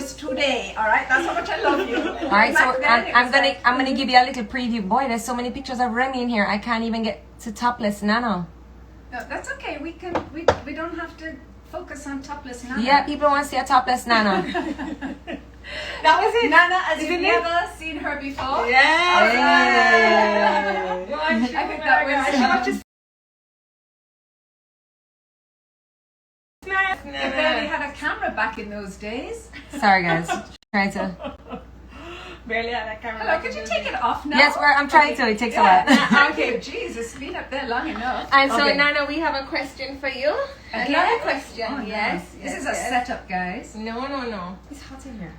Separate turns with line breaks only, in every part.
news today. All right, that's how much I love you.
All right, so I'm gonna give you a little preview. Boy, there's so many pictures of Remy in here. I can't even get to topless Nana.
No, that's okay. We don't have to focus on topless Nana.
Yeah, people want to see a topless Nana.
That was it. Nana, as you've never seen her before.
Yes.
I think that was. They barely had a camera back in those days.
Sorry, guys. Trying to.
Barely had a camera.
Hello, could you take it off now?
Yes, I'm trying to. It takes a while.
Okay, Jesus, been up there long enough.
And so, Nana, we have a question for you.
Again?
Another question.
Oh, no.
Yes.
This is a setup, guys.
No.
It's hot in here.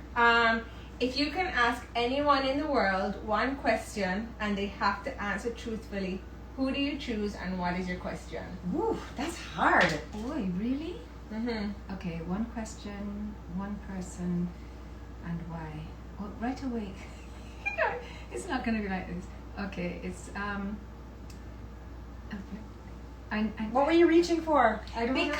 If you can ask anyone in the world one question and they have to answer truthfully, who do you choose and what is your question?
Ooh, that's hard.
Boy, really?
Mm-hmm.
Okay, one question, one person, and why? Oh, right away. It's not going to be like this. Okay, it's
What were you reaching for?
I don't know.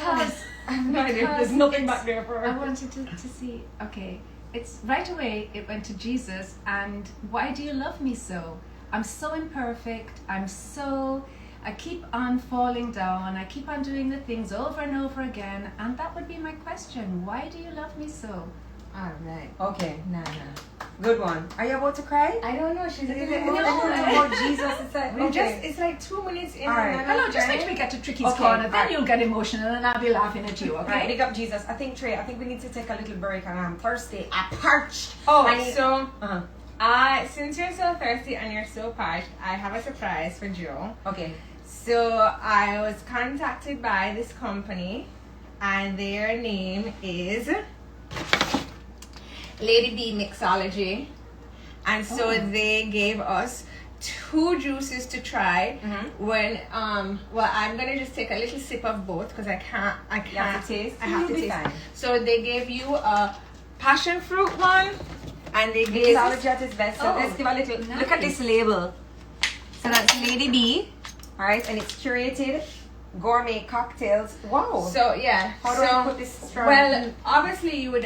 I have no idea. There's nothing back there for
I
her.
wanted to see. Okay, it's right away. It went to Jesus, and why do you love me so? I'm so imperfect. I keep on falling down. I keep on doing the things over and over again, and that would be my question. Why do you love me so?
All right.
Okay, Nana. Good one. Are you about to cry?
I don't know. She's a little
about Jesus. It's like,
it's like 2 minutes in.
All right.
And
Hello, just wait till we get to Tricky's
Okay,
corner. Then
alright.
you'll get emotional, and I'll be laughing at you.
Right,
Okay?
big up Jesus. I think we need to take a little break on Thursday. I parched.
So
Uh-huh.
since you're so thirsty and you're so parched, I have a surprise for Joe.
Okay.
So I was contacted by this company, and their name is Ladybee Mixology, and so they gave us 2 juices to try. When well, I'm gonna just take a little sip of both because I can't.
You have to taste.
I have to
You'll be
taste.
fine.
So they gave you a passion fruit one, and they gave
Mixology at its best. So
Oh,
let's give a little look at
nice.
this label. So that's Ladybee. Alright, and it's curated gourmet cocktails. Wow.
So yeah.
How do I put this strong?
Well, obviously you would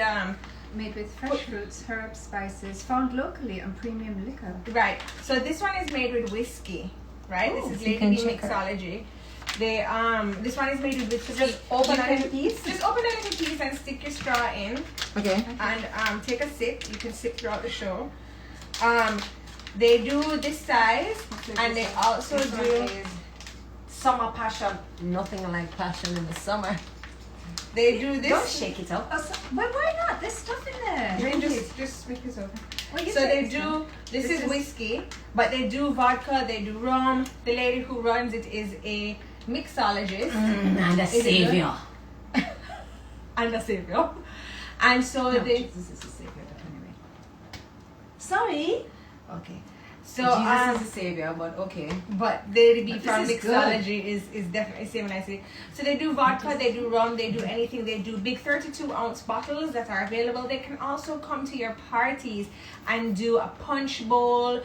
Made with fresh fruits, herbs, spices, found locally, and premium liquor.
right. So this one is made with whiskey, right?
Oh,
This is
so you can
Ladybee
check it.
Mixology. They this one is made with whiskey.
Just open
You
a
can-
little piece.
Just open a little piece and stick your straw in,
Okay.
and take a sip. You can sip throughout the show. They do this size, and they also
This one
do.
is summer passion. Nothing like passion in the summer.
They do this.
Don't shake it up.
Oh, so, well, why not? There's stuff in there.
Then just make this over.
Well, you
So
take
they
this
do.
one.
This
This
is
is-
whiskey, but they do vodka. They do rum. The lady who runs it is a mixologist
And a
Is it
savior.
and a savior, and so
No,
they.
Jesus is a savior, but anyway. Sorry.
Okay. So
Jesus is a savior, but okay.
but Ladybee
But
from
this is
mixology is definitely same when I say. So they do vodka, they do rum, they do anything. They do big 32-ounce bottles that are available. They can also come to your parties and do a punch bowl.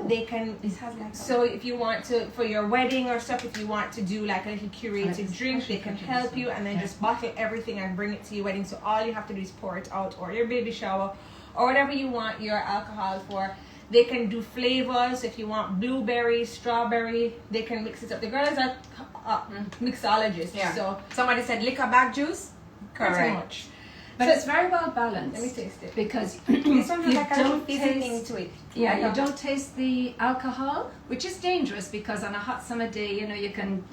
They can.
This has like
So if you want to, for your wedding or stuff, if you want to do like a little curated drink, they can help you and then just bottle everything and bring it to your wedding. So all you have to do is pour it out, or your baby shower, or whatever you want your alcohol for. They can do flavors. If you want blueberry, strawberry, they can mix it up. The girl is a mixologist,
Yeah.
so
Somebody said liquor bag juice.
pretty much.
But
So-
it's very well balanced.
Let me taste it.
Because
This one has
you
like a little
don't
fizzy
taste.
thing to it.
Yeah,
I
you
love
don't taste the alcohol, which is dangerous because on a hot summer day, you can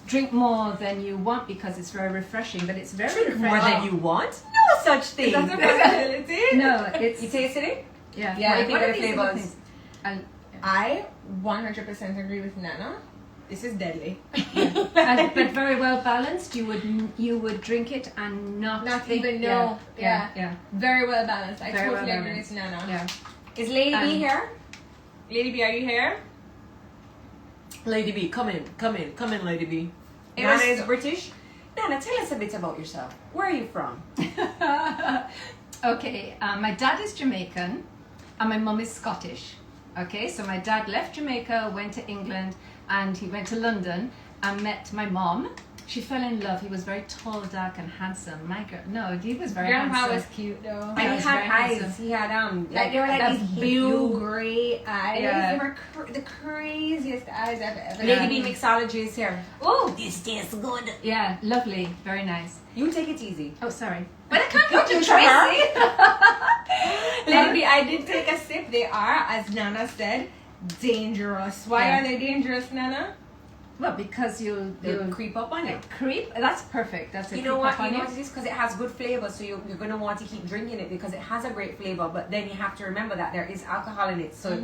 drink more than you want because it's very refreshing. But it's very
Drink
refreshing.
more than you want? No such thing.
Is that a possibility?
No, it's
You tasted it?
yeah.
Yeah,
What do you
What
think
are
of the
these other
flavors?
things? And,
I 100% agree with Nana. This is deadly.
but very well balanced. You would drink it and not think,
even know.
Yeah.
Very well balanced. I
Very well
totally agree
balanced.
with Nana.
Yeah.
Is Lady B here?
Ladybee, are you here?
Lady B, come in, Lady B.
It
Nana
was-
is British. Nana, tell us a bit about yourself. Where are you from?
Okay, my dad is Jamaican and my mum is Scottish. Okay, so my dad left Jamaica, went to England, and he went to London and met my mom. she fell in love. He was very tall, dark, and handsome. My girl, no, he was very
Grandpa
handsome.
was cute though.
And he
was
had
very
eyes.
handsome.
He had
Like they were like
That's
these blue
blue.
gray eyes.
Yeah.
They were the craziest eyes I've ever
Lady
seen.
B mixology is here.
Oh,
This tastes good.
Yeah, lovely, very nice.
You take it easy.
Oh, sorry. But I can't go to
You
Tracy.
Lady B, I did take a sip. They are, as Nana said, dangerous. Why
Yeah.
are they dangerous, Nana?
Well, because you'll
Creep up on it.
creep. That's perfect. That's a
You know
creep
what?
up on
You know
you.
what it is? Because it has good flavor, so you're going to want to keep drinking it because it has a great flavor. But then you have to remember that there is alcohol in it, so it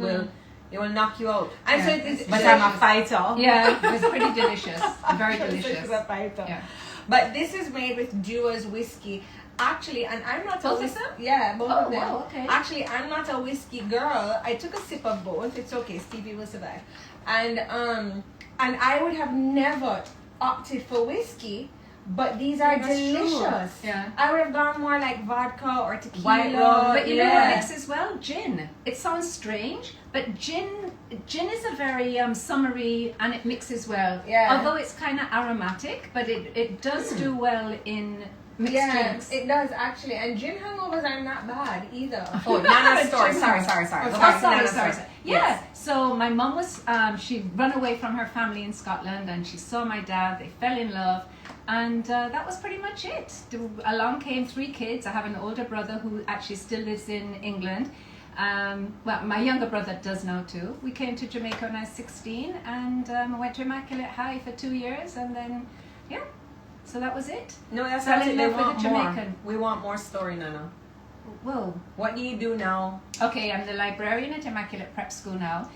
will knock you out.
And so
Yeah.
it is.
But I'm a fighter.
Yeah, it's pretty delicious. Very delicious.
She's a fighter.
Yeah.
But this is made with Duo's whiskey. Actually, and I'm not
Both
a
of them?
Yeah, both
Oh,
of them.
wow, okay.
Actually, I'm not a whiskey girl. I took a sip of both. It's okay. Stevie will survive. And I would have never opted for whiskey, but these are
That's true.
delicious.
Yeah.
I would have gone more like vodka or tequila.
White rum.
But you know what
yeah.
mixes well? Gin. It sounds strange, but gin is a very summery and it mixes well.
Yeah.
Although it's kind of aromatic, but it does do well in mixed
Yeah,
drinks.
it does actually. And gin hangovers are not bad either.
Oh, Nana's story.
Gin
Sorry.
Oh,
Go back to
sorry,
Nana's
sorry.
story.
Yeah.
Yes.
So my mum was, she'd run away from her family in Scotland and she saw my dad, they fell in love. And that was pretty much it. Along came 3 kids. I have an older brother who actually still lives in England. Well, my younger brother does now too. We came to Jamaica when I was 16 and I went to Immaculate High for 2 years and then, yeah. So that was it.
No, that's
Fell
not
in
it. They
love with
want
a
more.
Jamaican.
We want more story, Nana.
Whoa.
What do you do now?
Okay, I'm the librarian at Immaculate Prep School now.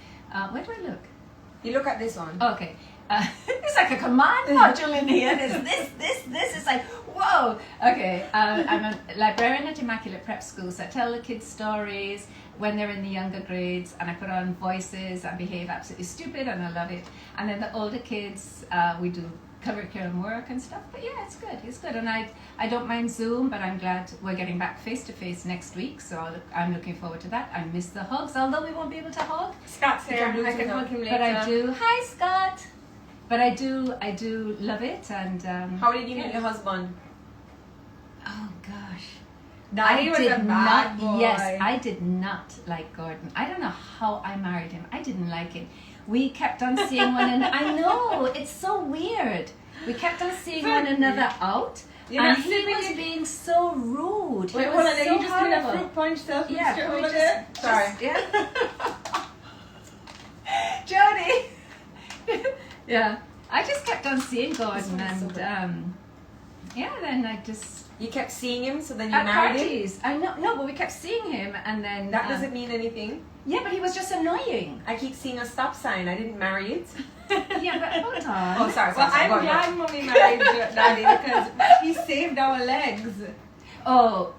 Where do I look?
You look at this one.
Okay. It's like a command module in here. There's this. It's like, whoa. Okay. I'm a librarian at Immaculate Prep School, so I tell the kids stories when they're in the younger grades, and I put on voices and behave absolutely stupid, and I love it. And then the older kids, we do curriculum work and stuff. But yeah, it's good. And I don't mind Zoom, but I'm glad we're getting back face to face next week, so I'm looking forward to that. I miss the hugs, although we won't be able to hug.
Scott's here.
Blue
I can
too.
hug him later.
But I do. Hi, Scott. But I do love it, and
How did you meet your husband?
oh gosh,
Daddy was a bad
not.
boy.
Yes, I did not like Gordon. I don't know how I married him. I didn't like him. We kept on seeing one another. I know, it's so weird. We kept on seeing one another out,
You're
and
not
he
sipping
was
it?
being so rude. He
Wait,
was
hold on.
so
You just did a
horrible.
fruit punch self
Yeah,
mixture
can we
over
just-
there?
Sorry.
Yeah. Jodi. Yeah. I just kept on seeing Gordon, and yeah, then I just
You kept seeing him, so then you
at
married him?
parties. I know, no, but we kept seeing him, and then
That doesn't mean anything.
yeah, but he was just annoying.
I keep seeing a stop sign. I didn't marry it.
Yeah, but hold on.
Oh, sorry.
Well, I'm
Go on.
glad Mommy married Daddy because he saved our legs.
Oh,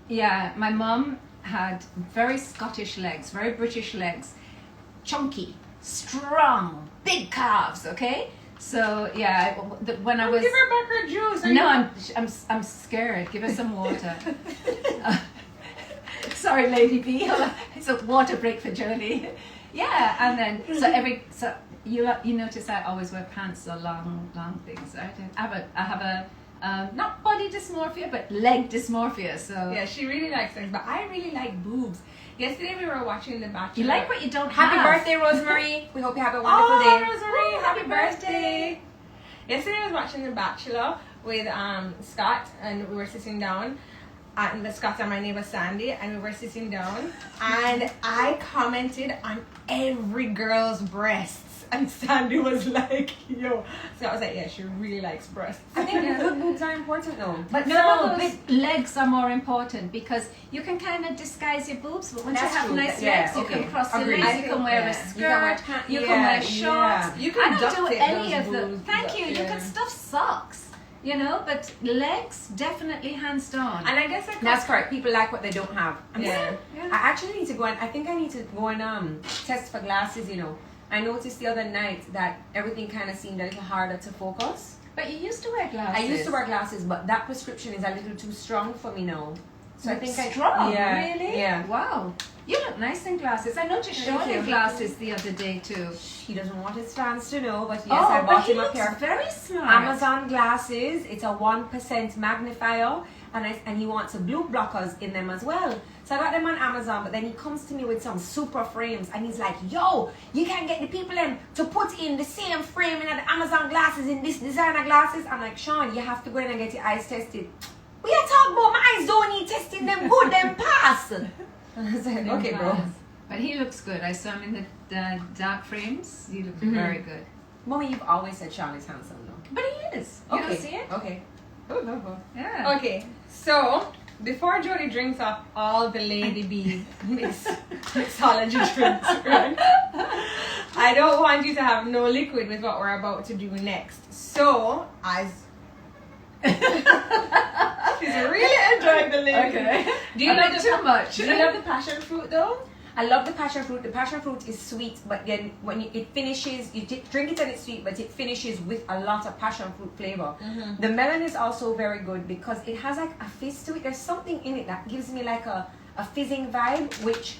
yeah. My mum had very Scottish legs, very British legs, chunky, strong, big calves. Okay, so yeah, when I was
Give her back her juice. Are
no,
you-
I'm scared. Give her some water. Sorry, Lady B. It's a water break for Jodi. Yeah, and then so you notice I always wear pants or long things. Right? I have a not body dysmorphia but leg dysmorphia. So
Yeah, she really likes legs, but I really like boobs. Yesterday we were watching The Bachelor.
you like what you don't
Happy
have.
birthday, Rosemary. We hope you have a wonderful
Oh,
day.
Rosemary,
Oh,
happy
happy
birthday. Yesterday I was watching The Bachelor with Scott, and we were sitting down. And Scott and my neighbor Sandy, and we were sitting down, and I commented on every girl's breasts, and Sandy was like, "Yo," Scott was like, "Yeah, she really likes breasts."
I think good boobs are important though.
But
Some
no,
of those-
big legs are more important because you can kind of disguise your boobs. But once
That's
you have
true.
nice
Yeah,
legs, you
okay.
can cross your
Agreed.
legs.
I
You
think,
can wear
yeah.
a skirt.
You can wear
You
yeah,
can wear shorts.
yeah.
You can
I don't
duct
do
tape
any
those
of the.
boobs,
Thank
but,
you. You
yeah.
can stuff socks. You know, but legs definitely hands down.
And I guess I
That's correct. People like what they don't have.
Yeah.
Yeah.
I actually need to go and I think I need to go and test for glasses, you know. I noticed the other night that everything kind of seemed a little harder to focus.
But you used to wear glasses.
I used to wear glasses, but that prescription is a little too strong for me now. So I think
strong.
yeah,
Really?
Yeah.
Wow. You look nice in glasses. I noticed
Thank
Sean in
you.
glasses the other day too.
He doesn't want his fans to know, but yes,
Oh,
I
but
bought
he
him a
looks
pair.
very smart.
Amazon glasses. It's a 1% magnifier, and he wants a blue blockers in them as well. So I got them on Amazon, but then he comes to me with some super frames, and he's like, "Yo, you can get the people in to put in the same frame in the Amazon glasses in this designer glasses." I'm like, "Sean, you have to go in and get your eyes tested." We are talking about my eyes don't need testing, them good, them pass. I said, "Okay, bro."
But he looks good. I saw him in the dark frames. He looks very good.
Mommy, you've always said Sean is handsome, though.
But he is. You don't see it?
Okay. Oh.
Yeah.
Okay, so before Jodi drinks up all the Ladybee mixology drinks, right? I don't want you to have no liquid with what we're about to do next. So, as she's really enjoying the Ladybee.
Okay.
Do you
A
love
bit
the
too much?
Do you love the passion fruit though?
I love the passion fruit. The passion fruit is sweet, but then when it finishes, you drink it and it's sweet, but it finishes with a lot of passion fruit flavor. The melon is also very good because it has like a fizz to it. There's something in it that gives me like a fizzing vibe, which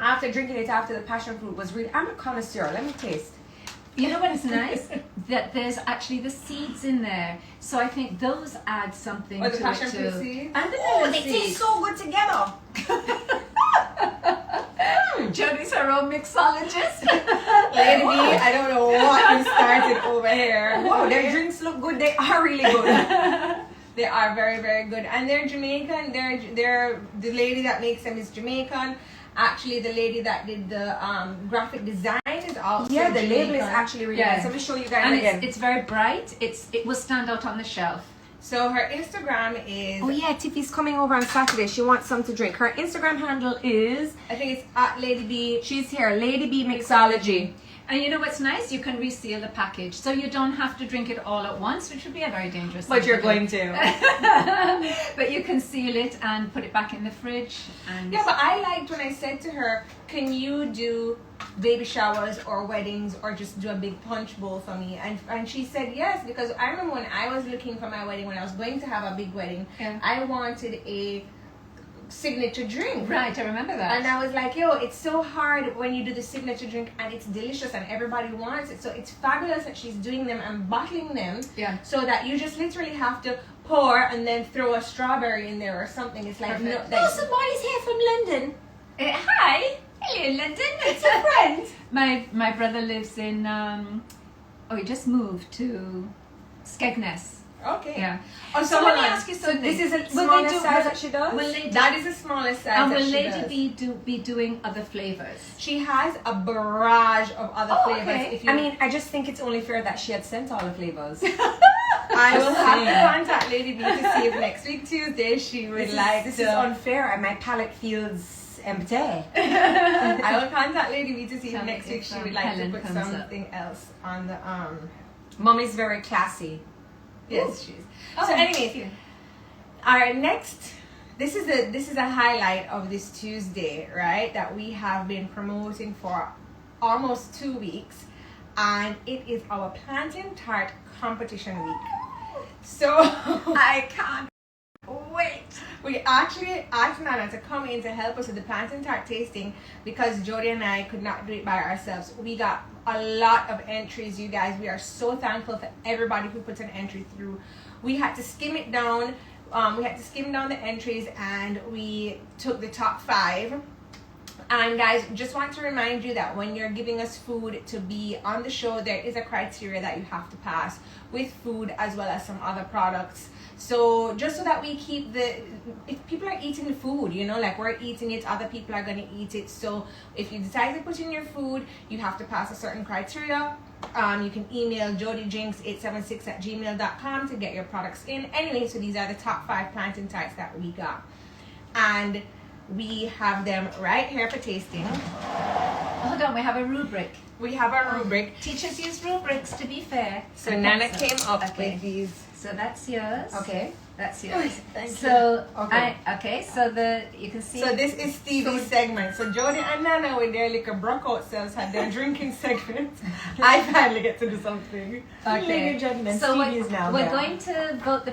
after drinking it after the passion fruit was really, I'm a connoisseur. Let me taste.
You know what is nice? That there's actually the seeds in there. So I think those add something
Or
to
the passion
it
fruit
too.
seeds?
And the
Oh,
melon
they
seeds.
taste so good together.
Jodi's her own mixologist.
Ladybee, I don't know what you started over here.
Wow, their drinks look good. They are really good.
They are very, very good, and they're Jamaican. They're the lady that makes them is Jamaican. Actually, the lady that did the graphic design is also
Yeah, the
Jamaican.
label is actually really
Yeah.
nice. Let me show you guys
And
again.
it's very bright. It will stand out on the shelf.
So her Instagram is,
Oh yeah, Tiffy's coming over on Saturday. She wants some to drink. Her Instagram handle is,
I think it's at Ladybee.
she's here, Ladybee Mixology.
And you know what's nice? You can reseal the package. So you don't have to drink it all at once, which would be a very dangerous thing
But you're
to do.
going to.
But you can seal it and put it back in the fridge. And
Yeah, but I liked when I said to her, "Can you do baby showers or weddings or just do a big punch bowl for me?" And she said yes, because I remember when I was looking for my wedding, when I was going to have a big wedding,
Yeah.
I wanted a signature drink.
Right, I remember that.
And I was like, yo, it's so hard when you do the signature drink and it's delicious and everybody wants it. So it's fabulous that she's doing them and bottling them
Yeah.
so that you just literally have to pour and then throw a strawberry in there or something. It's like, no,
Perfect.
like,
somebody's here from London.
Hi. Hello, London.
It's a friend.
My brother lives in, he just moved to Skegness.
okay.
Yeah.
Oh,
So
so
let me
hold on.
ask you something.
This is a
Will
smallest
they do-
size that she does?
Will they do,
That is the smallest size
and
that
will
she
Lady
does.
be doing other flavors?
She has a barrage of other
Oh,
flavors.
okay.
If you,
I mean, I just think it's only fair that she had sent all the flavors.
I will have to
saying.
contact Lady B to see if next week Tuesday she would like
this
to.
is unfair and my palate feels empty.
I will contact Lady B to see
Tell
if
me
next
if,
week she would like
Helen
to put
comes up.
something else on the
Mommy's very classy.
Yes, she's.
Oh,
so
thank
anyways,
you.
our next. This is a highlight of this Tuesday, right? That we have been promoting for almost 2 weeks, and it is our Plantain Tart competition week. So
I can't wait.
we actually asked Nana to come in to help us with the Plantain Tart tasting because Jodi and I could not do it by ourselves. We got a lot of entries, you guys. We are so thankful for everybody who puts an entry through. We had to skim it down. We had to skim down the entries and we took the top 5. And guys, just want to remind you that when you're giving us food to be on the show, there is a criteria that you have to pass with food as well as some other products. So just so that we keep if people are eating the food, you know, like we're eating it, other people are going to eat it. So if you decide to put in your food, you have to pass a certain criteria. You can email jodijinx876@gmail.com to get your products in. Anyway, so these are the top 5 Plantain Tarts that we got. And we have them right here for tasting.
Hold on, we have a rubric.
We have our rubric.
Teachers use rubrics, to be fair.
So Nana came up
Okay.
with these.
So that's yours.
Okay.
That's yours.
Thank
So
Okay.
So you can see.
So this is Stevie's segment. So Jodi and Nana with their liquor broke out selves had their drinking segment. I finally get to do something.
Okay.
Gentlemen,
So
Stevie is now
we're
there.
going to vote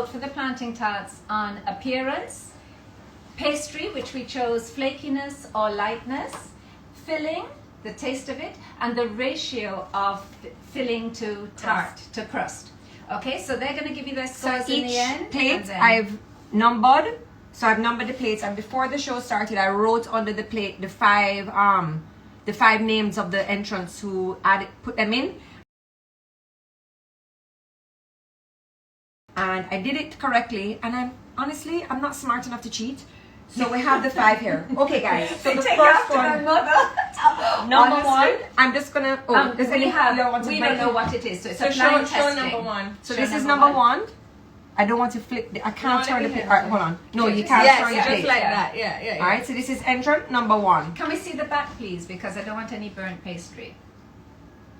for the planting tarts on appearance, Pastry, which we chose flakiness or lightness. Filling, the taste of it, and the ratio of filling to tart, to crust. Okay, so they're going to give you their scores in the end.
Plate I've numbered. So I've numbered the plates, and before the show started, I wrote under the plate the five names of the entrants who put them in. And I did it correctly, and I'm not smart enough to cheat. So we have the 5 here. Okay, guys. So the first one, number 1. I'm just gonna. Does
we don't know what it is, so it's a blind testing.
Number 1.
So this is number 1. I don't want to flip. I can't turn the plate. Alright, hold on. No, you can't turn the plate.
Just like that. Yeah.
Alright, so this is entrant number 1.
Can we see the back, please? Because I don't want any burnt pastry.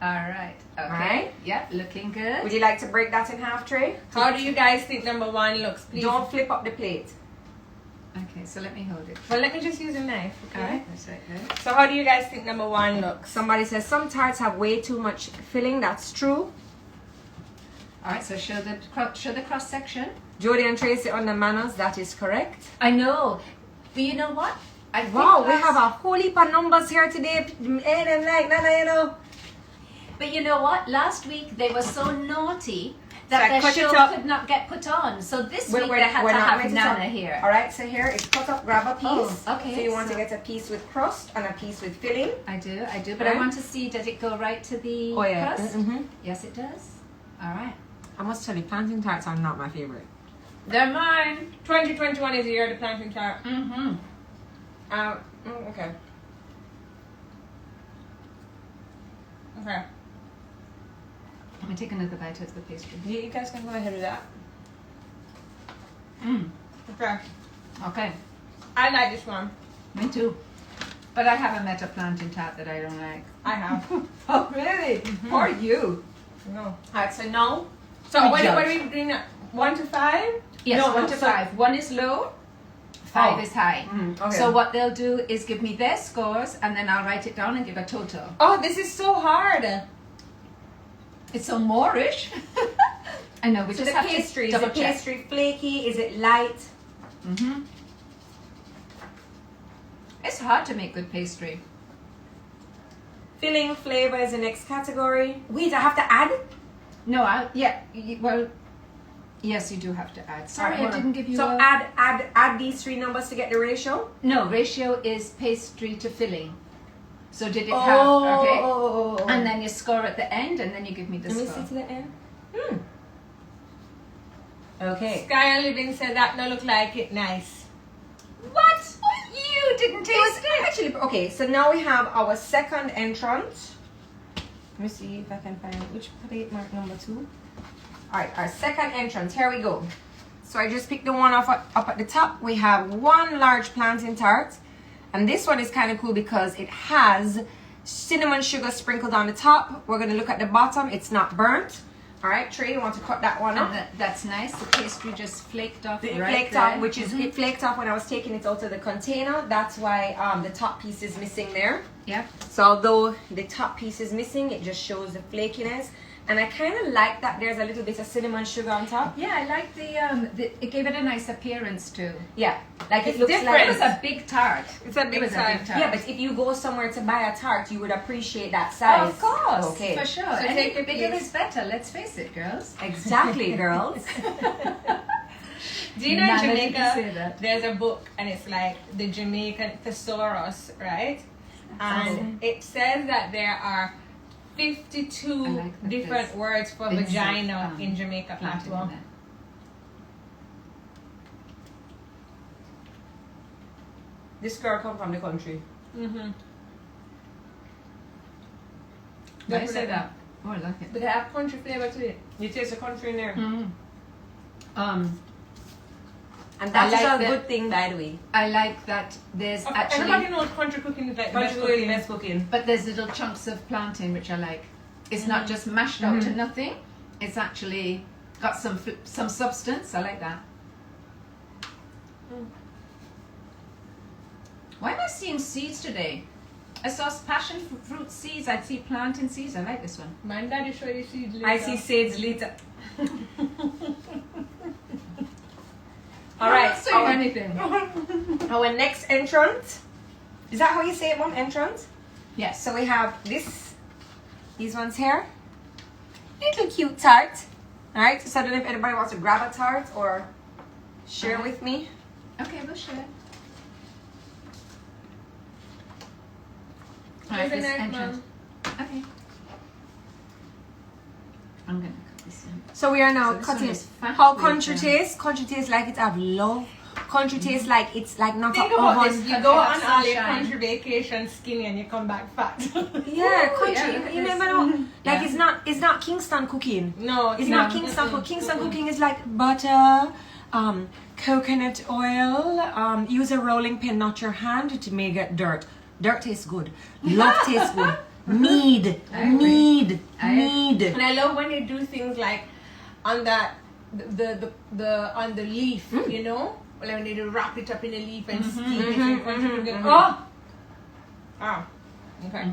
Alright. Okay.
Alright.
Yep, looking good.
Would you like to break that in half, Trey?
How do you guys think number 1 looks? Please.
Don't flip up the plate.
Okay, so let me hold it.
Well, let me just use a knife. Okay.
Alright, that's right there.
So how do you guys think number 1 looks?
Somebody says some tarts have way too much filling. That's true.
Alright, so show the cross section.
Jodi and Tracy on the manners. That is correct.
I know. But you know what?
Wow, we have a whole heap of numbers here today.
But you know what? Last week they were so naughty that
So I
their
cut it
show
up.
could not get put on. So this week
We're
they had
not
to have
ready to
Nana
talk.
here.
Alright, so here it's cut up, grab a piece.
Oh, okay,
So you want
so-
to get a piece with crust and a piece with filling.
I do. But I
Okay.
want to see, does it go right to the crust?
Mm-hmm.
Yes, it does. Alright.
I must tell you, plantain tarts are not my favorite.
They're mine.
2021 is the year of the plantain tart.
Mm-hmm.
Okay.
Okay.
Let me take another bite of the pastry.
You guys can go ahead with that.
Mm.
Okay.
Okay.
I like this one.
Me too. But I haven't met a plantain tart that I don't like.
I have.
Oh, really? Who are you?
No.
Alright, so now
So
We
what
judge.
are we doing? 1 to 5?
Yes,
No,
1 to
so-
5. 1 is low, 5 is high.
okay.
So what they'll do is give me their scores and then I'll write it down and give a total.
Oh, this is so hard.
It's so Moorish. I know, we
So
just
the
have
pastry,
to
is the
double check.
pastry flaky? Is it light?
Mm-hmm. It's hard to make good pastry.
Filling flavor is the next category. Wait, I have to add?
No, well, yes, you do have to add. Sorry,
Alright,
I
hold on.
didn't give you
So
a...
add these 3 numbers to get the ratio?
No, ratio is pastry to filling. So did it have, okay?
Oh.
And then you score at the end and then you give me the
Let me
score.
see to the end. Okay.
Sky and Living said that no look like it nice.
What? You didn't taste it?
Actually, okay, so now we have our second entrant. Let me see if I can find which plate mark number 2. Alright, our second entrant. Here we go. So I just picked the one up at the top. We have 1 large plantain tart. And this one is kind of cool because it has cinnamon sugar sprinkled on the top. We're going to look at the bottom. It's not burnt. Alright, Trey, you want to cut that one up?
And that's nice. The pastry just flaked off
It
right
flaked
there.
off, which is it flaked off when I was taking it out of the container. That's why the top piece is missing there.
Yep.
So although the top piece is missing, it just shows the flakiness. And I kind of like that there's a little bit of cinnamon sugar on top.
Yeah, I like it gave it a nice appearance too.
Yeah, like
It's
it looks
different.
It was a big tart.
It's a big
It was
tart.
a big tart.
Yeah, but if you go somewhere to buy a tart, you would appreciate that size.
Of course,
Okay.
for sure.
So
And
take your
bigger
piece.
is better. Let's face it, girls.
Exactly, girls.
Do you know in
Nana, did you say
Jamaica,
that?
there's a book and it's like the Jamaican thesaurus, right? And it says that there are 52
I like that
different
there's
words for
bits of,
vagina in Jamaica
plantain
patois.
in there.
This girl come from the country.
Mm-hmm.
Why you say that? Oh, I like it.
But they have country flavor to it.
You taste the country in there.
Mm.
And that's
I like
a
the-
good thing, by the way.
I like that there's
Everybody
actually,
knows country cooking is like the best
Country really
cooking.
best cooking.
but there's little chunks of plantain which I like. It's not just mashed out to nothing. It's actually got some substance. I like that. Why am I seeing seeds today? I saw passion fruit seeds. I see plantain seeds. I like this one.
My daddy showed you seeds later.
I see seeds later. All right.
I'm not saying anything.
Our next entrant. Is that how you say it, Mom? Entrant?
Yes.
So we have these ones here. Little cute tart. Alright, so I don't know if anybody wants to grab a tart or share with me.
Okay, we'll share.
Here's a
this
nice
entrance.
one.
Okay. I'm gonna cut this in.
So we are now
So this one
cutting.
is fat
How
with,
country tastes? Country tastes like it have love. Country tastes like it's like not
Think
a
about
oven.
this. You
Country
go
has
on all your
sunshine.
country vacation skinny and you come back fat.
Yeah,
Ooh,
country.
yeah,
you
it
never
is.
know. Like
Yeah.
it's not Kingston cooking.
No,
It's
No.
not Kingston cooking. Kingston cooking is like butter, coconut oil. Use a rolling pin, not your hand, to make it dirt. Dirt tastes good. Love tastes good. Mead,
I agree.
mead,
I-
mead.
And I love when they do things like on that the on the leaf, you know, like when they do wrap it up in a leaf and steam it. and get- Oh, ah, okay.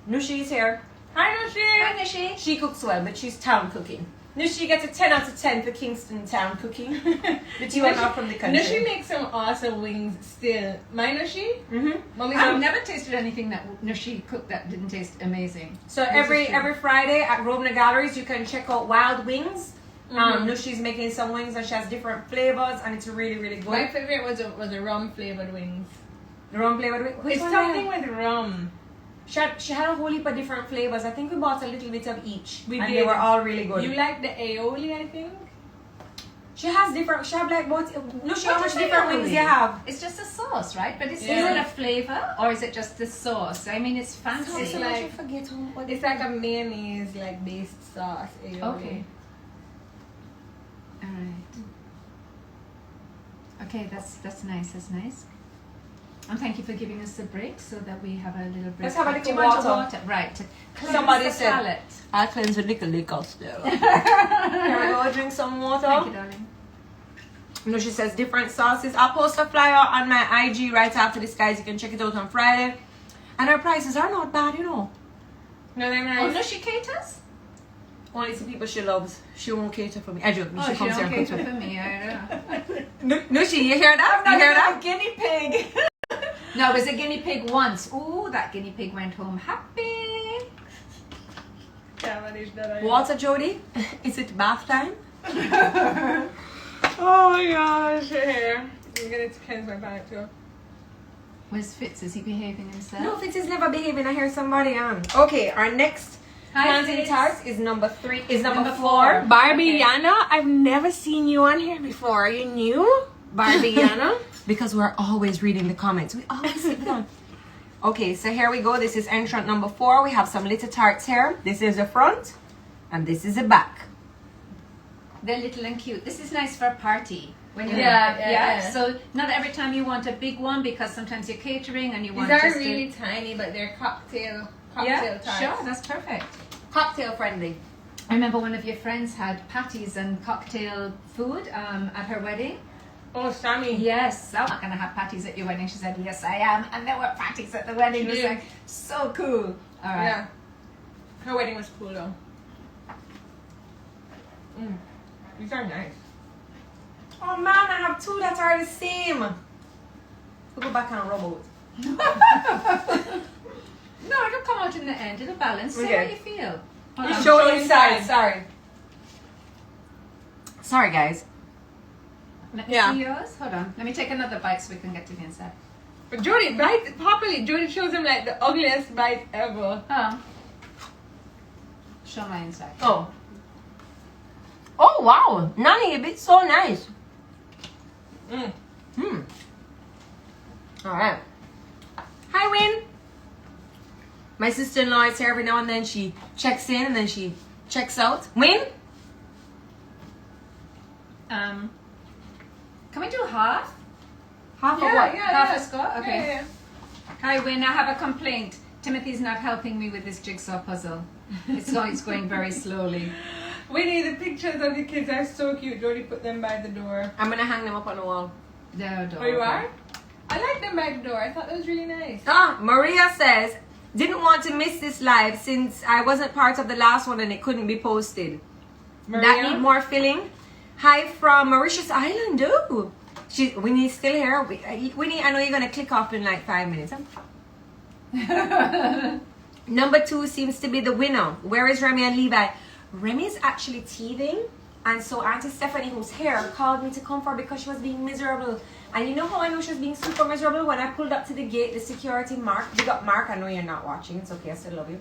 Nushi's here.
Hi, Nushi.
Hi, Nishi.
She cooks well, but she's town cooking. Nushi gets a 10 out of 10 for Kingston town cooking. The two are not from the country.
Nushi makes some awesome wings still. My Nushi?
Mm-hmm.
Mommy's
I've
on-
never tasted anything that Nushi cooked that didn't taste amazing.
So
This is
every
true.
Friday at Grosvenor Galleries, you can check out Wild Wings. Nushi's making some wings and she has different flavors and it's really, really good.
My favorite was a rum flavored wings.
The rum flavored wing. Which
It's
one
something
are
with rum.
she had a whole heap of different flavors. I think we bought a little bit of each.
We
and
did.
they were all really good.
You like the aioli, I think?
She has different, she have like both. Nushi, how
What
much
is
different
aioli?
wings you have?
It's just a sauce, right? But is
Yeah.
it a flavor or is it just the sauce? I mean, it's fancy.
It's like-
I forget what
It's like a mayonnaise like based sauce aioli.
Okay. All right. Okay, that's nice. That's nice. And thank you for giving us a break so that we have a little break.
Let's have a
Do
little
you want
water.
Right. To cleanse
Somebody
the
said-
palate.
I cleanse with liquor still. Here we go, drink some water.
Thank you, darling.
Nushi says different sauces. I'll post a flyer on my IG right after this, guys. You can check it out on Friday. And our prices are not bad, you know.
No, they're
Oh,
nice.
no, she caters?
Only to people she loves. She won't cater for me. I joke.
Oh,
She
she
comes here
don't
and cooks
cater
for me.
for me. I know.
Nushi, you hear that? You hear that?
guinea pig.
No, it was a guinea pig once. Ooh, that guinea pig went home happy.
Water, Jodi? Is it bath time?
Oh my gosh, here. I'm gonna cleanse my palate too.
Where's Fitz? Is he behaving himself?
No, Fitz is never behaving. I hear somebody on. Okay, our next
Hi,
Plantain
Fitz.
Tart is number 3. Is number
Number
4.
four.
Barbie Yana, I've never seen you on here before. Are you new? Barbie Yana?
Because we're always reading the comments. We always sit down. Okay, so here we go. This is entrant number 4. We have some little tarts here. This is the front, and this is the back.
They're little and cute. This is nice for a party. When you
Yeah.
So not every time you want a big one because sometimes you're catering and you
These
want
are
just
really tiny, but they're cocktail
yeah,
tarts.
sure, that's perfect.
Cocktail friendly.
I remember one of your friends had patties and cocktail food at her wedding.
Oh, Sammy.
Yes, I'm not gonna have patties at your wedding. She said, yes, I am, and there were patties at the wedding. It was
Yeah.
like so cool. All right.
Yeah. Her wedding was cool though. These are nice.
Oh man, I have 2 that are the same. We'll go back and rub out.
No, it'll come out in the end. It'll balance. See
Okay.
how you feel. Hold
You
on.
show
show
inside.
inside.
Sorry, guys.
Let me
Yeah.
see yours. Hold on. Let me take another bite so we can get to the inside.
But Jodi, bite properly. Jodi shows him like the ugliest bite ever.
Oh. Show my inside.
Oh. Oh wow, Nani, a bit so nice.
Mm.
All right. Hi, Win. My sister-in-law is here every now and then. She checks in and then she checks out. Win.
Can we do half?
Half
Yeah,
of what?
yeah.
Half a score? Okay.
Yeah.
Hi, Win. I have a complaint. Timothy's not helping me with this jigsaw puzzle. It's going very slowly.
Winnie, the pictures of the kids are so cute. Jodi put them by the door.
I'm gonna hang them up on the wall.
They're
Oh, you
adorable.
are? I like them by the door. I thought that was really nice.
Ah, Maria says Didn't want to miss this live since I wasn't part of the last one and it couldn't be posted.
Maria?
That need more filling. Hi from Mauritius Island. Ooh. Winnie's still here. Winnie, I know you're gonna click off in like 5 minutes. Number 2 seems to be the winner. Where is Remy and Levi? Remy's actually teething, and so Auntie Stephanie, who's here, called me to come for her because she was being miserable. And you know how I know she was being super miserable? When I pulled up to the gate, the security big up Mark, I know you're not watching, it's okay, I still love you.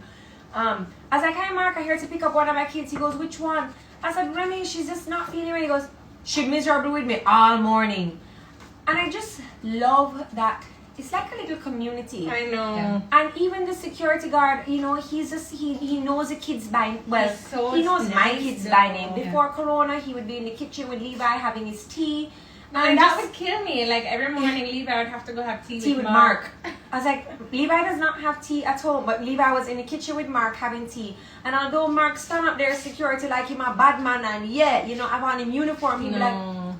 I was like, hi Mark, I'm here to pick up one of my kids. He goes, which one? I said, Remy, she's just not feeling well. He goes, she's miserable with me all morning. And I just love that. It's like a little community.
I know.
Yeah.
And even the security guard, you know, he's just, he knows the kids by, well,
So
he knows my
nice
kids
though.
by name. Before Corona, he would be in the kitchen with Levi having his tea.
And that would kill me. Like every morning, Levi would have to go have tea
with Mark. I was like, Levi does not have tea at home, but Levi was in the kitchen with Mark having tea. And although Mark stand up there security like him a bad man and yeah, you know, have on him uniform, he'd be like,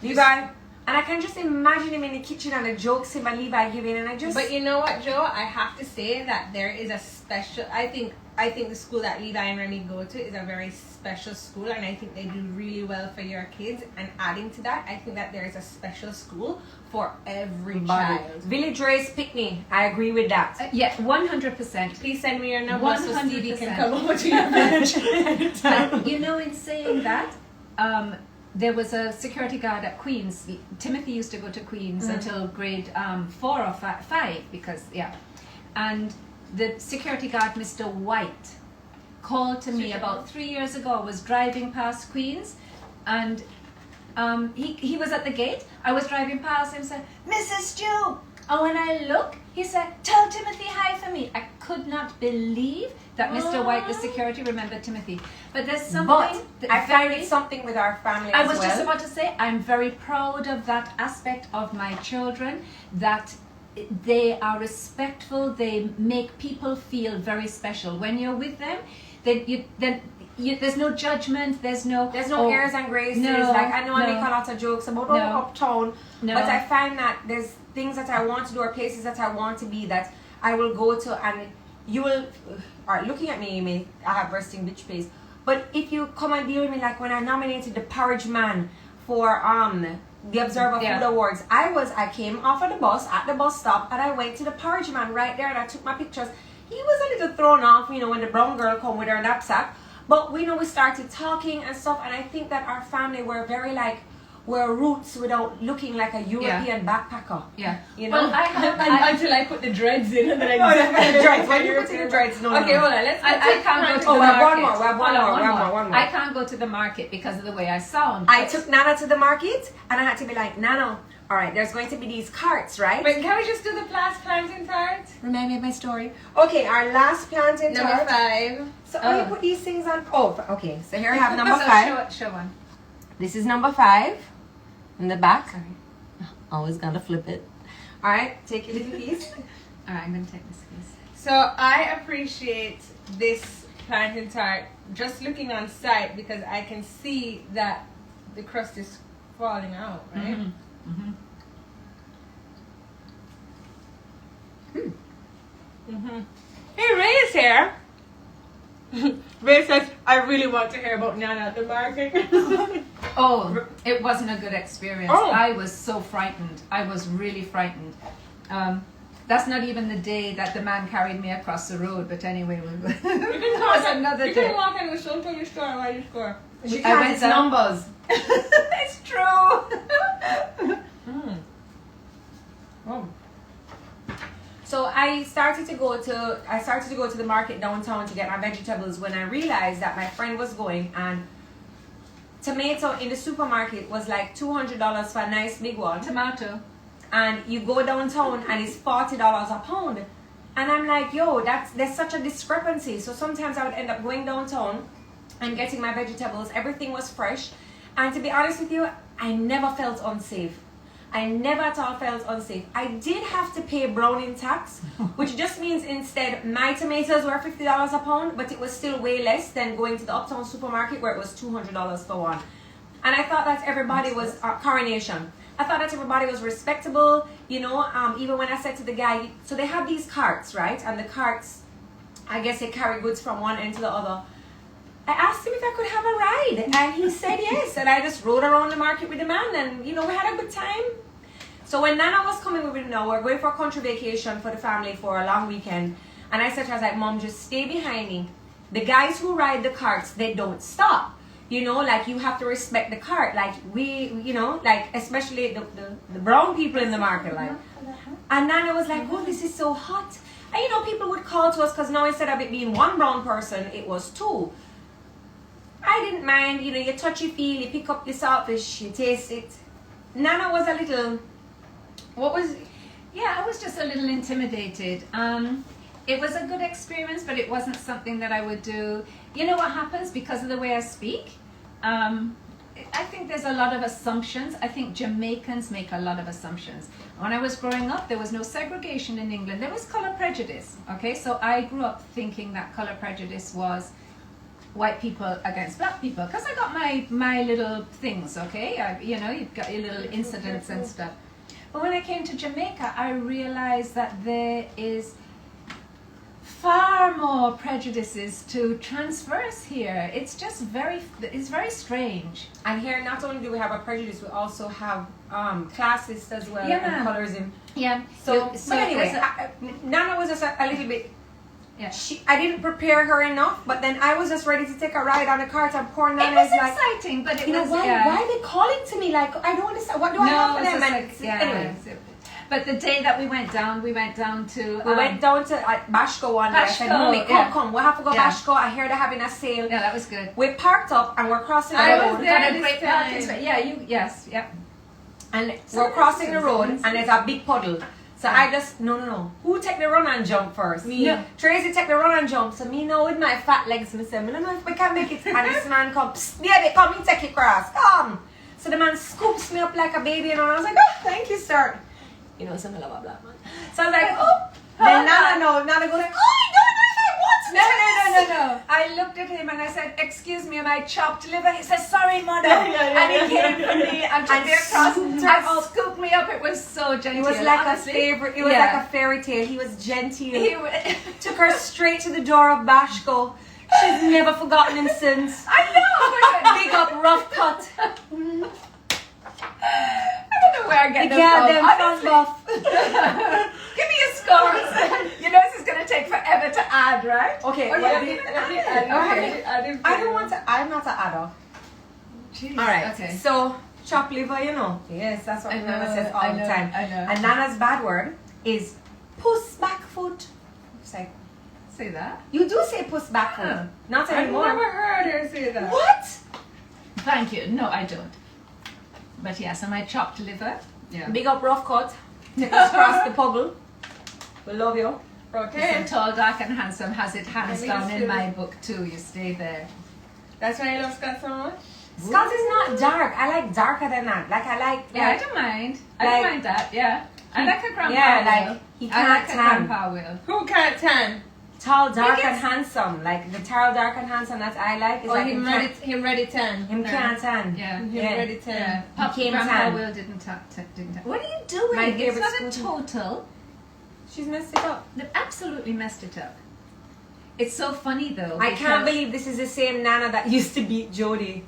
Levi. And I can just imagine him in the kitchen and the jokes him and Levi giving, and I just.
But you know what, Joe? I have to say that there is a special. I think the school that Levi and Remy go to is a very special school, and I think they do really well for your kids. And adding to that, I think that there is a special school for every child.
Village Race Picnic. I agree with that.
Yeah, 100%.
Please send me your number so Stevie can
100%.
come over to your village.
But you know, in saying that, there was a security guard at Queen's. Timothy used to go to Queen's until grade 4 or 5 because, yeah. And the security guard, Mr. White, called to me about 3 years ago. I was driving past Queen's and he was at the gate. I was driving past him and said, Mrs. Stew. And when I look, he said, tell Timothy hi for me. I could not believe that Mr. White, the security, remembered Timothy. But there's something
But I find it's something with our family
I
as
was
well.
just about to say, I'm very proud of that aspect of my children, that they are respectful, they make people feel very special. When you're with them, there's no judgment, there's no
airs and graces.
No,
like I know I
no.
make a lot of jokes about
No.
uptown,
No.
but I find that there's things that I want to do or places that I want to be that I will go to, and you will. Alright, looking at me, you may I have resting bitch face. But if you come and deal with me, like when I nominated the Porridge Man for the Observer Food Awards, I came off of the bus at the bus stop and I went to the Porridge Man right there and I took my pictures. He was a little thrown off, you know, when the brown girl come with her knapsack. But we started talking and stuff, and I think that our family were very like, we're roots without looking like a European backpacker.
Yeah.
You know?
Well, I have,
Until I put the dreads in and then
the dreads. When you put in the dreads, no.
Okay, hold on. Let's.
I can't go to the
Oh, we have
market.
one more. We have one more.
I can't go to the market because of the way I sound.
I took Nana to the market, and I had to be like, Nana, all right, there's going to be these carts, right?
Wait, can we just do the plantain tart?
Remind me of my story. Okay, our last plantain
Number
tart.
5.
So you put these things on. Oh, okay. So here I have number
So
5.
Show one.
This is number 5 in the back.
Sorry.
Always gotta flip it. All right, take a little piece.
All right, I'm going to take this piece.
So I appreciate this plantain tart just looking on sight because I can see that the crust is falling out, right?
Mm-hmm. Mm-hmm.
Hey, Ray is here. Ray says, I really want to hear about Nana at the market.
Oh, it wasn't a good experience.
Oh.
I was so frightened. I was really frightened. That's not even the day that the man carried me across the road, but anyway, it was another
You
day.
can walk in the store till you score while you score.
She
I went
counts
down.
numbers.
It's true.
Oh.
So I started to go to the market downtown to get my vegetables when I realized that my friend was going, and tomato in the supermarket was like $200 for a nice big one.
Tomato.
And you go downtown and it's $40 a pound. And I'm like, yo, there's such a discrepancy. So sometimes I would end up going downtown and getting my vegetables. Everything was fresh. And to be honest with you, I never felt unsafe. I never at all felt unsafe. I did have to pay Browning tax, which just means instead my tomatoes were $50 a pound, but it was still way less than going to the Uptown supermarket where it was $200 for one. And I thought that everybody was Coronation. I thought that everybody was respectable, you know. Even when I said to the guy, so they have these carts, right? And the carts, I guess they carry goods from one end to the other. I asked him if I could have a ride, and he said yes. And I just rode around the market with the man, and you know, we had a good time. So when Nana was coming with me, now we're going for a country vacation for the family for a long weekend. And I said to her, I was like, Mom, just stay behind me. The guys who ride the carts, they don't stop. You know, like you have to respect the cart. Like we, you know, like especially the brown people in the market, like. And Nana was like, oh, this is so hot. And you know, people would call to us because now instead of it being one brown person, it was two. I didn't mind, you know, you touch, you feel, you pick up the saltfish, you taste it. Nana was a little, what was?
Yeah, I was just a little intimidated. It was a good experience, but it wasn't something that I would do. You know what happens because of the way I speak? I think there's a lot of assumptions. I think Jamaicans make a lot of assumptions. When I was growing up, there was no segregation in England. There was color prejudice, okay? So I grew up thinking that color prejudice was white people against black people, because I got my little things, okay? You know, you've got your little incidents and stuff. But when I came to Jamaica, I realized that there is far more prejudices to transverse here. It's just it's very strange.
And here, not only do we have a prejudice, we also have classist as well, and colorism.
Yeah.
So but anyway, Nana was just a little bit. Yeah. I didn't prepare her enough, but then I was just ready to take a ride on the cart, and poor Nana is like,
exciting, but it
you
was,
know, why are they calling to me? Like, I don't understand. What do I have for them? Anyway.
But the day that we went down to...
We went down to Bashko one day. I said, Mommy, come. We'll have to go Bashko. I hear they're having a sale.
Yeah, that was good.
We parked up and we're crossing the road.
I was there at a great time. Yeah, yes.
And we're crossing the road and there's a big puddle. So I just, no. Who take the run and jump first?
Me. No.
Traci take the run and jump. So me now with my fat legs, I said, I don't know if we can make it. And this man comes, baby, come and take it cross. Come. So the man scoops me up like a baby, and I was like, oh, thank you, sir. You know, some love a black man. So I was like, oh. Then Nana goes like, oh, I don't know if I want to.
No. I looked at him and I said, excuse me, am I chopped liver? He said, sorry, mother. And he came for me and took me across and scooped me up. It was so gentle.
It was like a favorite. It was like a fairy tale. He was genteel. Took her straight to the door of Bashko. She's never forgotten him since.
I know.
Big up, rough cut.
I don't know where I get them from.
Buff.
Give me your scores. You know this is going to take forever to add, right?
Okay. I don't want to. I'm not an adder.
Jeez.
All right.
Okay.
So chop liver, you know. Yes, that's what Nana says all the time.
I know.
And Nana's bad word is puss back foot.
Say that.
You do say puss back foot. Not anymore.
I've never heard her say that.
What?
Thank you. No, I don't. But yes, am I chopped liver?
Yeah. Big up, rough cut. Take us across the puggle. We love you.
Okay. So tall, dark, and handsome has it hands down in my book too. You stay there.
That's why you love Scott so much?
Scott is not dark. I like darker than that. Like I like.
Yeah, I don't mind. I don't mind that. Yeah. I like a grandpa.
Yeah, like he can't
I like
tan.
a grandpa will.
Who can't tan?
Tall, dark, and handsome. Like the tall, dark, and handsome that I like. Is like
him ready tan.
Him can't tan.
Yeah.
Him ready tan.
Yeah.
Pop came
grandpa
tan.
will didn't tan. What are you doing?
My
It's not
favorite
a total.
She's messed it up.
They've absolutely messed it up. It's so funny though.
I can't believe this is the same Nana that used to beat Jodi.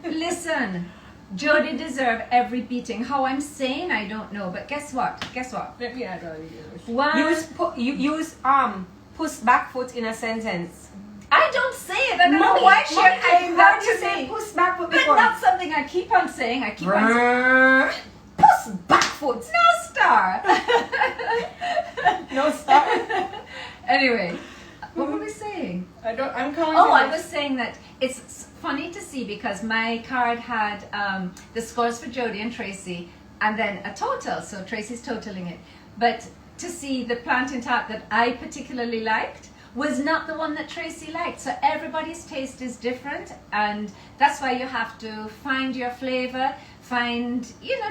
Listen, Jodi deserved every beating. How I'm saying, I don't know. But guess what?
Let me add all these.
Use puss back foot in a sentence.
I don't say it. I don't know why she came that to me.
Puss back foot
But
before.
that's something I keep on saying. I keep on saying.
Puss back foot.
No star.
No star.
Anyway, what were we saying?
I'm calling.
Oh, I was saying that it's funny to see because my card had the scores for Jodi and Traci and then a total. So Traci's totaling it. But to see the Plantain Tart that I particularly liked was not the one that Traci liked. So everybody's taste is different, and that's why you have to find your flavor,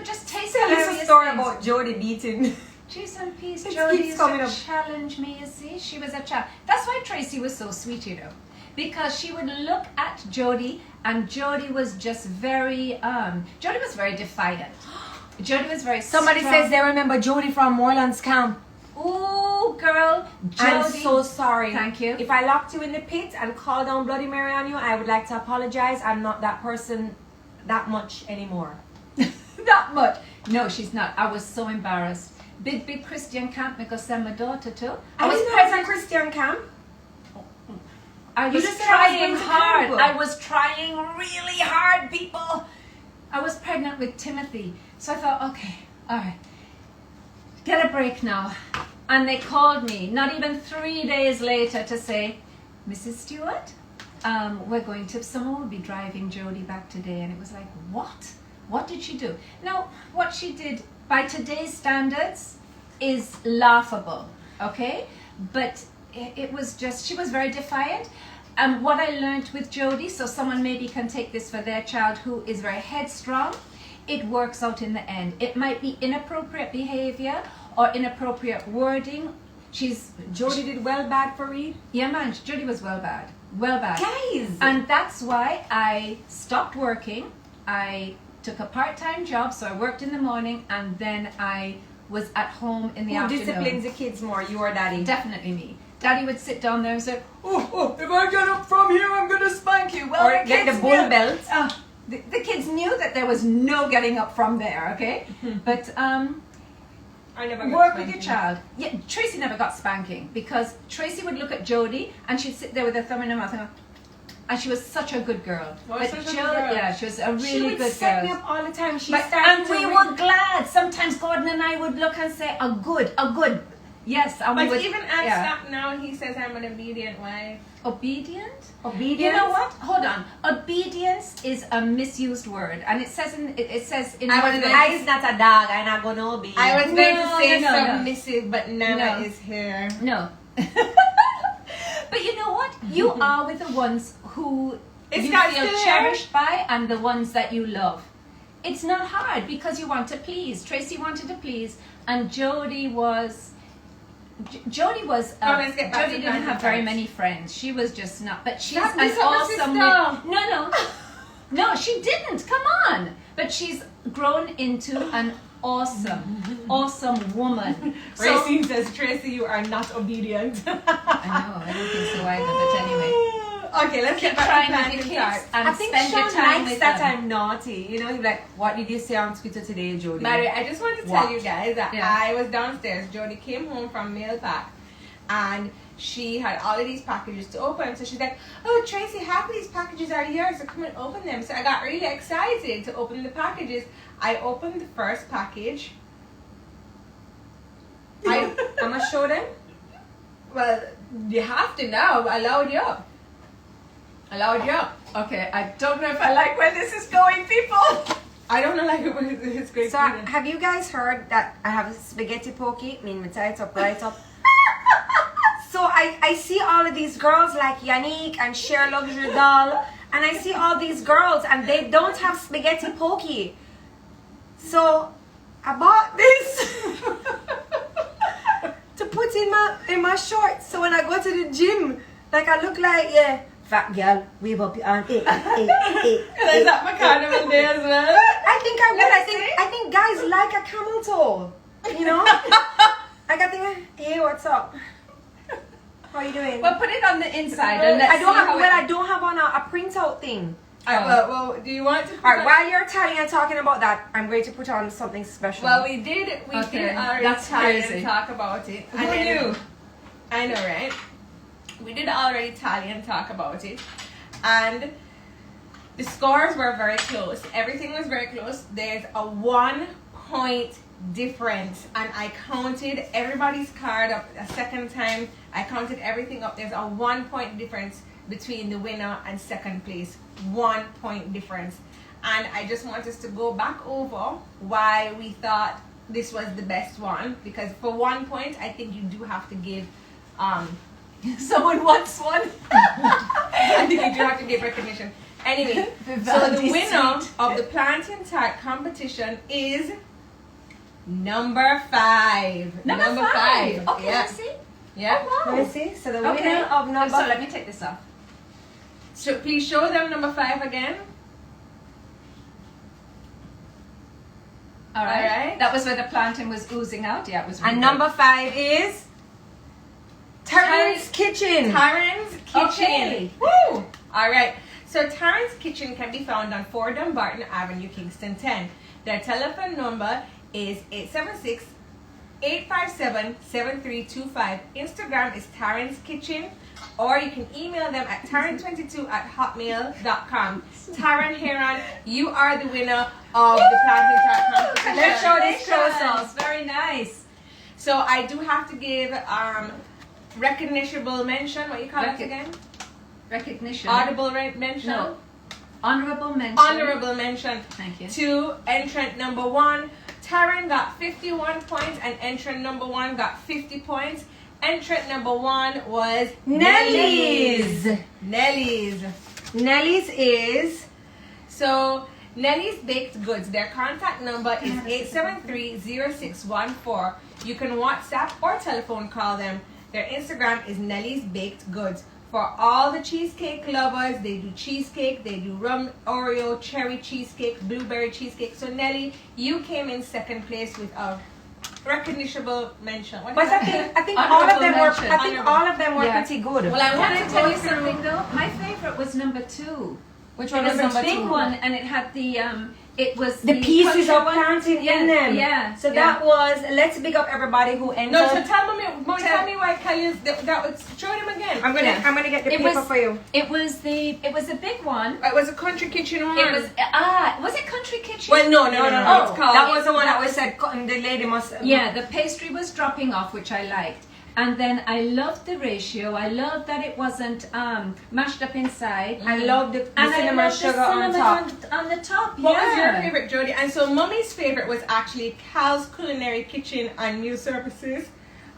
just taste
Tell us a
various
story
things.
about Jodi beating.
Jeez and peace,
It
Jodi
keeps
used
coming
to
up.
challenge me, you see. She was a challenge. That's why Traci was so sweet, you know. Because she would look at Jodi, and Jodi was just very defiant. Jodi was very
Somebody
strong.
says they remember Jodi from Moreland's camp.
Ooh, Oh, girl, Jodi.
I'm so sorry.
Thank you.
If I locked you in the pit and called down Bloody Mary on you, I would like to apologize. I'm not that person that much anymore.
Not much. No, she's not. I was so embarrassed. Big Christian camp, me go send my daughter to.
I was present Christian camp.
I
You
was
just said I was
trying
going to
hard.
camp.
I was trying really hard, people. I was pregnant with Timothy. So I thought, okay, all right, get a break now. And they called me, not even 3 days later, to say, Mrs. Stewart, someone will be driving Jodi back today. And it was like, what? What did she do? Now, what she did, by today's standards, is laughable, okay? But it was just, she was very defiant. And what I learned with Jodi, so someone maybe can take this for their child who is very headstrong, it works out in the end. It might be inappropriate behavior or inappropriate wording.
Jodi did well bad for Reed.
Yeah, man, Jodi was well bad.
Guys!
And that's why I stopped working. I took a part-time job, so I worked in the morning, and then I was at home in the
Who
afternoon.
disciplines the kids more, you or Daddy?
Definitely me. Daddy would sit down there and say, oh, if I get up from here, I'm going to spank you. Well,
Or get the bull belt.
The kids knew that there was no getting up from there, okay? But
I never got
work with
spanking.
your child. Yeah, Traci never got spanking because Traci would look at Jodi and she'd sit there with her thumb in her mouth and she was such a good girl.
Oh,
But
such a good
Jodi,
girl.
yeah, she was a really
She would
good
set me
girl.
up all the time. She
But,
started
and
to
we
read-
were glad. Sometimes Gordon and I would look and say, a good. Yes, and we
But
would,
even at
yeah.
stop now, he says I'm an obedient wife.
Obedient?
Obedience.
You know what? Hold on. Obedience is a misused word, and it says in
I was
I is not a dog. I'm not gonna be.
I was going to
No,
say
no, no.
submissive, but Nana
No.
is here.
No. But you know what? You are with the ones who
It's
you
not
feel
fair.
cherished by and the ones that you love. It's not hard because you want to please. Traci wanted to please, and Jodi was. Jodi was.
Oh, let's get back
Jodi
to
didn't
Plantain
have very
Tart.
many friends. She was just not. But she's
That's
an
Miss Upper
awesome.
Sister.
No, she didn't. Come on. But she's grown into an awesome woman. So,
Racine says, Traci, you are not obedient.
I know. I don't think so either. But anyway.
Okay, let's
Keep
get back
trying
to
with
Plantain
your
Tart.
kids and
I think
spend your
Sean
time
likes
with
that
them.
I'm naughty. You know, he's like, what did you say on Twitter today, Jodi?
By the way, I just want to tell
What?
you guys that
Yeah.
I was downstairs. Jodi came home from mail pack, and she had all of these packages to open. So she's like, "Oh, Traci, half of these packages are yours. So come and open them." So I got really excited to open the packages. I opened the first package.
I'm gonna show them.
Well, you have to now. I allowed you up.
Okay, I don't know if I like where this is going, people.
I don't know, like it's great.
So have you guys heard that I have a spaghetti pokey? I mean, tie it up, right up. So I see all of these girls like Yannick and Cher Luxury Doll, and I see all these girls and they don't have spaghetti pokey. So I bought this to put in my shorts. So when I go to the gym, like I look like fat girl, wave up your hand.
Is that my carnival day as well?
I think I would. I think guys like a camel toe. You know? Like I think, hey, what's up? How you doing?
Well, put it on the inside and let's
I don't
see
have.
how
Well,
it-
I don't have on a printout thing.
Well, do you want to?
All right. While you're telling and talking about that, I'm going to put on something special.
Well, we did
Okay,
already
that's
tally
crazy.
and talk about it.
Who
And then-
knew?
I know, right? We did already tally and talk about it. And the scores were very close. Everything was very close. There's a 1 point difference. And I counted everybody's card up a second time. I counted everything up. There's a 1 point difference between the winner and second place. 1 point difference. And I just want us to go back over why we thought this was the best one. Because for 1 point, I think you do have to give
Someone wants one.
I think you do have to give recognition. Anyway, so the
Vivaldi
winner
suite.
of the Plantain Tart competition is number 5.
Number five. Okay,
Yeah.
let's see.
Yeah.
Oh,
Let
wow.
me see. So the
Okay.
winner of number.
So let me take this off.
So please show them number 5 again.
All right.
All right.
That was where the plantain was oozing out. Yeah, it was. Really
And
good.
number 5 is. Taryn's Kitchen.
Taryn's Kitchen.
Okay.
Woo! All right. So Taryn's Kitchen can be found on 4 Dumbarton Avenue, Kingston 10. Their telephone number is 877-857-7325. Instagram is Taryn's Kitchen, or you can email them at taryn22@hotmail.com. Taryn Heron, you are the winner of the Plantain Tart competition.
Let's show this
Congratulations. Very nice.
So I do have to give recognitionable mention. What you call it again?
Recognition.
Audible mention.
No. Honorable mention.
Honorable mention.
Thank you.
To entrant number 1. Taryn got 51 points and entrant number 1 got 50 points. Entrant number 1 was
Nelly's.
Nelly's.
Nelly's is
So Nelly's Baked Goods. Their contact number is 873-0614. You can WhatsApp or telephone call them. Their Instagram is Nelly's Baked Goods. For all the cheesecake lovers, they do cheesecake, they do rum Oreo, cherry cheesecake, blueberry cheesecake. So Nelly, you came in second place with a recognitionable mention. What
but
is
I
that?
think all of them were
Honorable
all of them were
Yeah.
pretty good.
Well, I
Can
want
I
to
tell
go
you
through.
something though? My favorite was number 2.
Which
It
one
was
was
a
number
big
2?
one, and it had the it was
The pieces
country
of
one.
plantain in them.
Yeah.
So that was, let's big up everybody who entered.
No, so tell me why Kelly's that was show them again.
I'm gonna get the
It
paper
was-
for you.
it was a big one.
It was a country kitchen one.
It was it Country Kitchen?
Well, no.
Oh,
It's called.
That was the one that was said the lady must.
Yeah, the pastry was dropping off, which I liked. And then I loved the ratio. I loved that it wasn't mashed up inside.
I love the
And I
cinnamon
loved the
sugar on
cinnamon
top.
on the top.
What was your
yeah.
favorite, Jodi? And so, Mummy's favorite was actually Cal's Culinary Kitchen on New Services.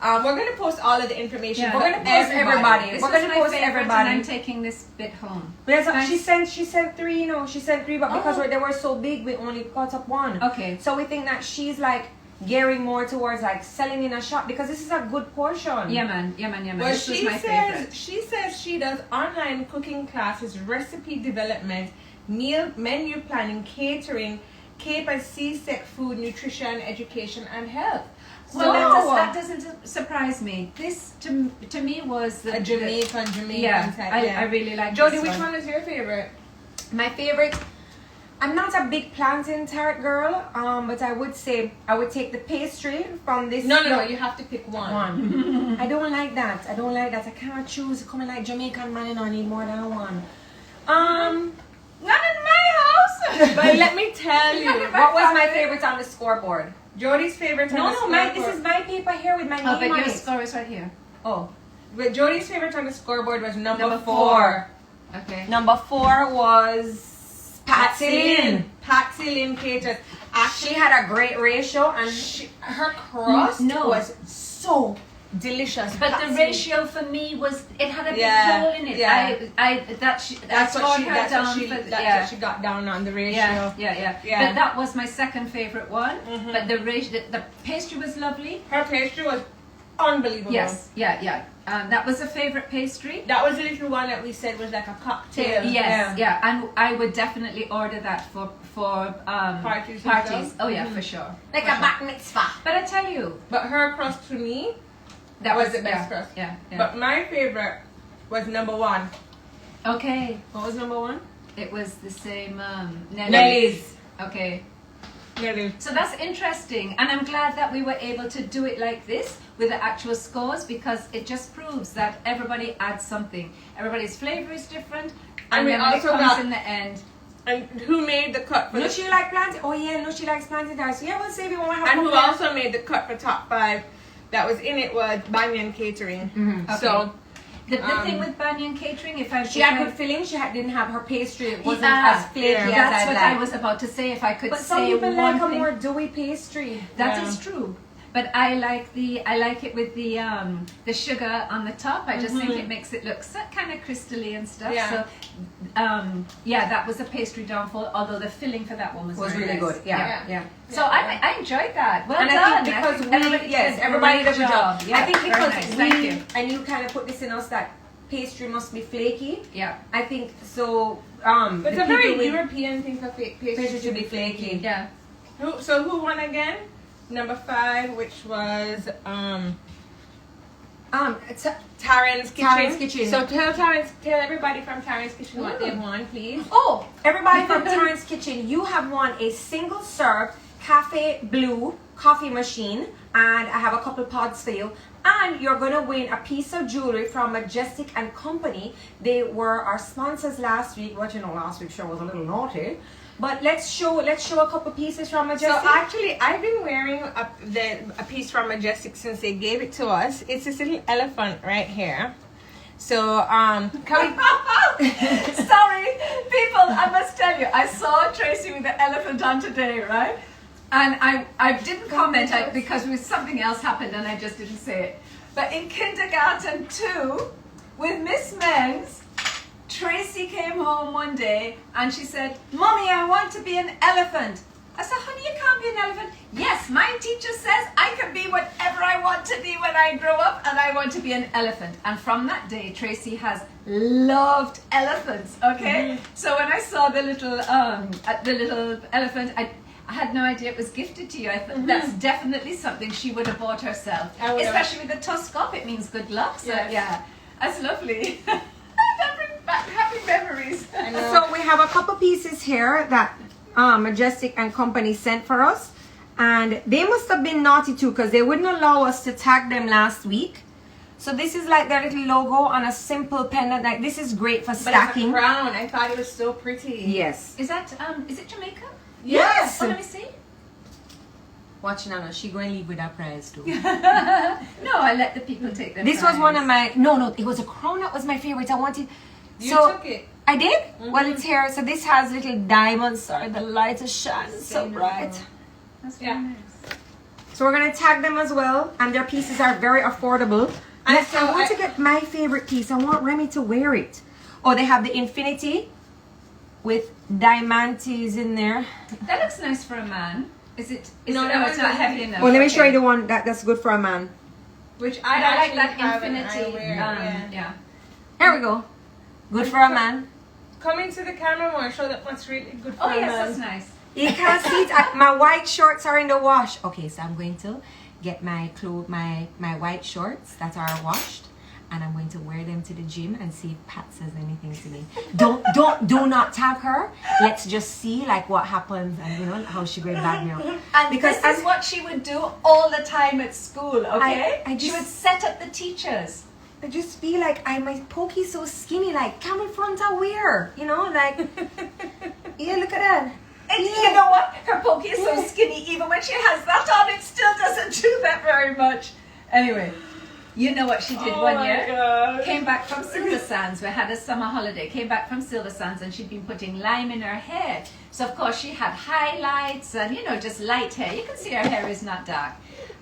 We're gonna post all of the information.
Yeah.
We're gonna post everybody.
This
We're
was
gonna
my
post
favorite,
everybody.
and I'm taking this bit home.
Yes,
Thanks.
she sent 3. You know, she sent 3, but because
Oh.
they were so big, we only got up 1.
Okay.
So we think that she's like gearing more towards like selling in a shop because this is a good portion.
Yeah, man.
Well,
This was
she
my
says
favorite.
she does online cooking classes, recipe development, meal menu planning, catering, Cape and Seasec food, nutrition, education, and health.
Well, that doesn't surprise me. This to me was the
A Jamaican
yeah,
type.
I really like
Jodi,
this
which one is your favorite?
My favorite. I'm not a big plantain tart girl, but I would say I would take the pastry from this.
No. You have to pick one.
One. I don't like that. I can't choose. Coming like Jamaican man, and I need more than one.
Not in my house.
But let me tell you,
What was my favorite on the scoreboard?
Jodi's favorite. on the
This
scoreboard-
is my paper here with my
Oh,
name
but
on
your
it.
score is right here.
Oh,
But Jodi's favorite on the scoreboard was number
Number
4.
Okay.
number 4 was Patsy Lynn.
Patsy Lynn caters.
She had a great ratio and
Her crust
No.
was so delicious.
But
Patsy.
the ratio for me was it had a big
Yeah,
hole in it.
yeah.
That's what she
that's what she got down on the ratio.
Yeah.
Yeah.
But that was my second favorite one.
Mhm.
But the pastry was lovely.
Her pastry was unbelievable.
Yes, yeah. That was a favorite pastry.
That was the little one that we said was like a cocktail.
Yes, yeah, and I would definitely order that for
Parties and
parties.
stuff?
Oh yeah, for sure.
like
For
a
sure.
bat mitzvah.
But I tell you,
But her crust for me,
that
was the best crust.
Yeah.
but my favorite was number 1.
Okay,
What was number 1?
it was the same.
Nelly's.
Okay.
Nelly.
So that's interesting, and I'm glad that we were able to do it like this with the actual scores because it just proves that everybody adds something. Everybody's flavor is different,
And
and
we
then when it
also
comes
got-
in the end.
And who made the cut for
No,
the
she like plantain. Oh yeah, no, she likes plantain tart. So yeah, we'll see if you want to have
And who
one.
also made the cut for top 5 that was in it was Banyan Catering.
Okay.
So
The thing with Banyan Catering, if I
She had good filling. Didn't have her pastry. It wasn't
Yeah,
as flaky
yeah.
as
that's
I'd
what
like.
I was about to say. If I could
But some
say
people
one
like a
thing,
more dewy pastry.
that
Yeah.
is true. But I like it with the sugar on the top. I just think it makes it look so kind of crystally and stuff.
Yeah.
So that was a pastry downfall. Although the filling for that one was very
really
nice.
good. Yeah.
So I enjoyed that. Well
And
done.
I think because everybody did a good job.
Yeah,
I think
very
because
nice. Thank you.
and you kind of put this in us that pastry must be flaky.
Yeah.
I think so.
But it's
the
a very
people with
European thing for pastry
pastry to be flaky.
Yeah.
So who won again? Number 5, which was
It's
Taryn's Kitchen.
Taryn's Kitchen.
So tell everybody from Taryn's Kitchen what they want, please.
Oh, everybody from Taryn's Kitchen, you have won a single serve cafe blue coffee machine, and I have a couple pods for you. And you're gonna win a piece of jewelry from Majestic and Company. They were our sponsors last week. But last week's show was a little naughty. But let's show a couple pieces from Majestic.
So actually, I've been wearing a piece from Majestic since they gave it to us. It's this little elephant right here. So
Sorry, people, I must tell you, I saw Traci with the elephant on today, right? And I didn't comment because something else happened and I just didn't say it. But in kindergarten 2, with Miss Menz, Traci came home one day and she said, "Mommy, I want to be an elephant." I said, "Honey, you can't be an elephant." "Yes, my teacher says I can be whatever I want to be when I grow up, and I want to be an elephant." And from that day, Traci has loved elephants. Okay, so when I saw the little elephant, I had no idea it was gifted to you. I thought that's definitely something she would have bought herself, especially with the tusk up. It means good luck. So yeah, that's lovely. That brings back happy memories.
So we have a couple pieces here that Majestic and Company sent for us, and they must have been naughty too because they wouldn't allow us to tag them last week. So this is like their little logo on a simple pendant. Like this is great for stacking.
But it's a crown. I thought it was so pretty.
Yes.
Is it Jamaica?
Yes.
Oh, let me see.
Watch Nana, she going to leave with that prize too.
No, I let the people take their
This
prize.
was one of my no, it was a crown that was my favorite. I wanted.
You took it.
I did? Well, it's here. So this has little diamonds. Sorry, the light is shining so bright.
That's really nice.
So we're going to tag them as well. And their pieces are very affordable. And I want to get my favorite piece. I want Remy to wear it. Oh, they have the infinity with diamantes in there.
That looks nice for a man. Is it?
No,
it's not heavy enough.
Well, let me show you the one that's good for a man.
Which
I like that
have
infinity.
and I wear,
Yeah.
Here we go. Good for a man.
Come into the camera more. Show that what's really good for
Oh
a
yes,
man.
that's nice.
You can see it. My white shorts are in the wash. Okay, so I'm going to get my white shorts that are washed, and I'm going to wear them to the gym and see if Pat says anything to me. Do not tag her. Let's just see like what happens and how she going bad now.
And
Because
this is what she would do all the time at school. Okay,
I
she
just-
would set up the teachers.
I just feel like my pokey's so skinny. Like camel front are weird, like yeah, look at that.
And you know what? Her pokey is so skinny. Even when she has that on, it still doesn't do that very much. Anyway, you know what she did one year?
God.
Came back from Silver Sands. We had a summer holiday. Came back from Silver Sands and she'd been putting lime in her hair. So of course she had highlights and just light hair. You can see her hair is not dark.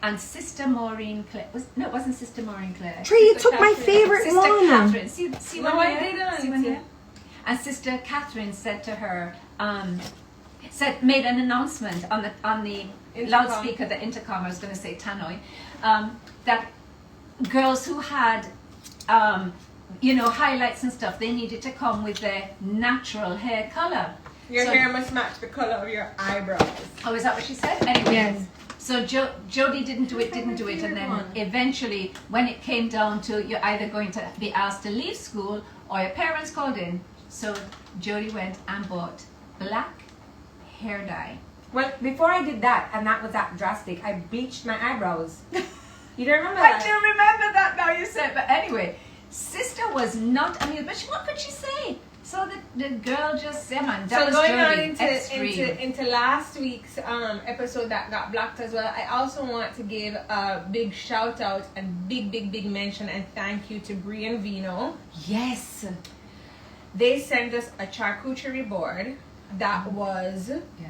And Sister Maureen Clare it wasn't Sister Maureen Clare.
Tree, you took my favorite
Sister
one.
Catherine. See
No,
one
I
here?
didn't.
See one here? And Sister Catherine said to her, made an announcement on the
Intercom.
loudspeaker, the intercom. I was going to say tannoy, that girls who had, highlights and stuff, they needed to come with their natural hair color.
Your hair must match the color of your eyebrows.
Oh, is that what she said? Anyway.
Yes.
So Jodi didn't do it, and then eventually, when it came down to you're either going to be asked to leave school or your parents called in, so Jodi went and bought black hair dye.
Well, before I did that, and that was that drastic, I bleached my eyebrows. You don't remember that?
I do remember that now you said, but anyway, Sister was not amused, but what could she say? So the girl just said, man, that
So
was
going on
Jodi,
into last week's episode that got blocked as well, I also want to give a big shout out and big mention and thank you to Brie and Vino.
Yes.
They sent us a charcuterie board that was,
Yeah.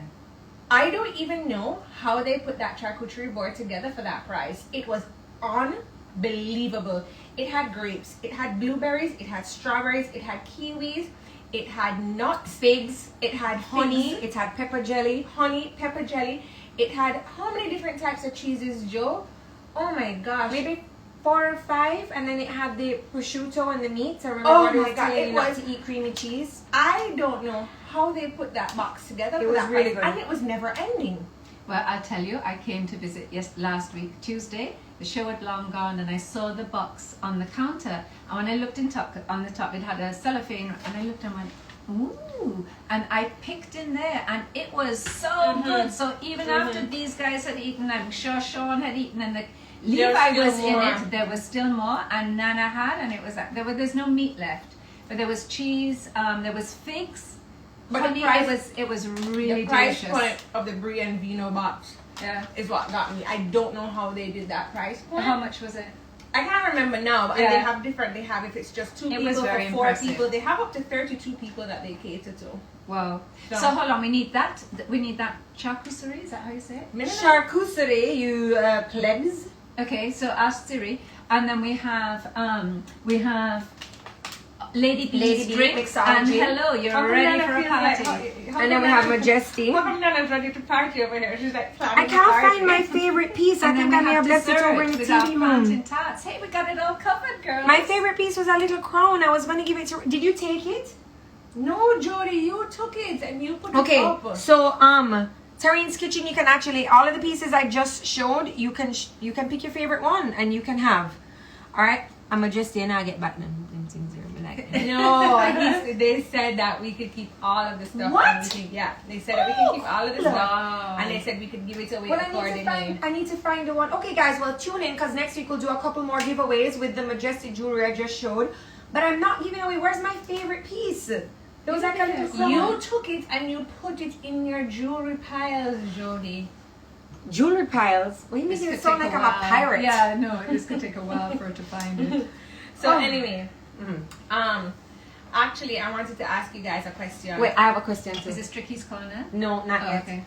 I don't even know how they put that charcuterie board together for that price. It was unbelievable. It had grapes, it had blueberries, it had strawberries, it had kiwis, it had nuts, figs, it had
Honey,
figs,
it had pepper jelly.
honey, pepper jelly. It had how many different types of cheeses, Joe? Oh my gosh.
Maybe 4 or 5, and then it had the prosciutto and the meat. I remember
Oh
when they
my
was
God,
telling
it
you not
was-
to eat creamy cheese.
I don't know how they put that box together.
It
for
was
that
really
price,
good.
and it was never ending.
Well, I'll tell you, I came to visit last week, Tuesday. The show had long gone, and I saw the box on the counter. And when I looked on the top, it had a cellophane, and I looked and went, ooh. And I picked in there, and it was so good. So even after these guys had eaten, I'm sure Sean had eaten, and Levi was in it, there was still more, and Nana had, and it was there's no meat left. But there was cheese, there was figs.
But
honey, it was really
the price
delicious.
point of the Brie and Vino box is what got me. I don't know how they did that price point.
How much was it?
I can't remember now, but they have different. They have if it's just 2 people
was very
for 4
impressive.
people. They have up to 32 people that they cater to.
Wow. So hold on, we need that. We need that charcuterie. Is that how you say it?
Charcuterie, you plebs.
Okay, so ask Siri, and then we have Ladybee's drink, and hello, you're ready for a party.
And then we have Majesty.
How come Nana's ready to party over here? She's like planning
I can't find my favorite piece. I think I may have left it over in the TV room.
Plantain Tarts. Hey, we got it all covered, girls.
My favorite piece was a little crown. I was going to give it to... Did you take it?
No, Jodi, you took it and you put it
Okay,
up.
so Tarine's Kitchen, you can actually, all of the pieces I just showed, you can pick your favorite one and you can have. All right, I'm Majesty and I'll get back them things here.
No, they said that we could keep all of the stuff.
What?
They said that we can keep all of the stuff,
Wow.
and they said we could give it away
Well,
accordingly.
I need to find the one. Okay, guys, well, tune in because next week we'll do a couple more giveaways with the Majesty jewelry I just showed. But I'm not giving away. Where's my favorite piece? There was like a little crown.
You took it and you put it in your jewelry piles, Jodi.
Jewelry piles? What do you
This
mean?
could
It sound
take
like
a
I'm a
while.
pirate.
Yeah, no, this could take a while for her to find it.
So anyway, actually, I wanted to ask you guys a question.
Wait, I have a question too.
Is this Tricky's corner?
No, not
Oh,
yet.
okay.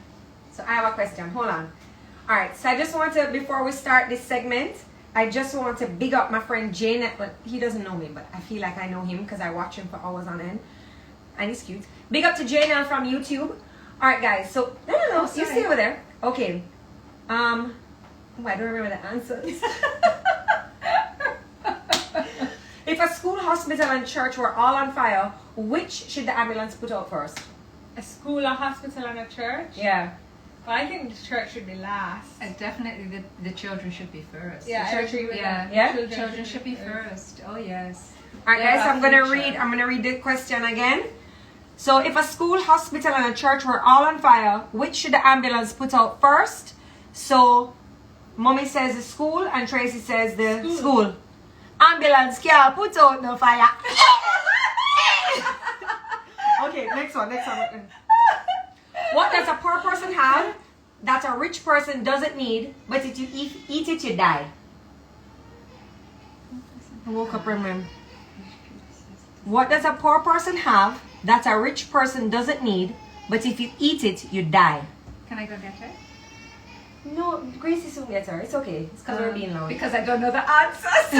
So I have a question. Hold on. All right. So I just want to, before we start this segment, I just want to big up my friend Jane. But he doesn't know me, but I feel like I know him because I watch him for hours on end, and he's cute. Big up to Jane from YouTube. All right, guys. So no, you
sorry.
stay over there. Okay. Oh, I don't remember the answers. If a school, hospital, and church were all on fire, which should the ambulance put out first?
A school, a hospital, and a church?
Yeah.
Well, I think the church should be last.
Definitely the children should be first.
Yeah,
The
I agree with
yeah.
that.
Yeah?
Children should be first. Oh yes.
All right,
They're
guys.
our
I'm gonna
future.
read the question again. So, if a school, hospital, and a church were all on fire, which should the ambulance put out first? So, Mommy says the school, and Tracy says the school. Ambulance can't put out no fire. Okay, next one. What does a poor person have that a rich person doesn't need, but if you eat it, you die? I woke up remembering. What does a poor person have that a rich person doesn't need, but if you eat it, you die?
Can I go get her?
No, Gracie soon gets her. It's okay. It's because we're being loud.
Because I don't know the answers.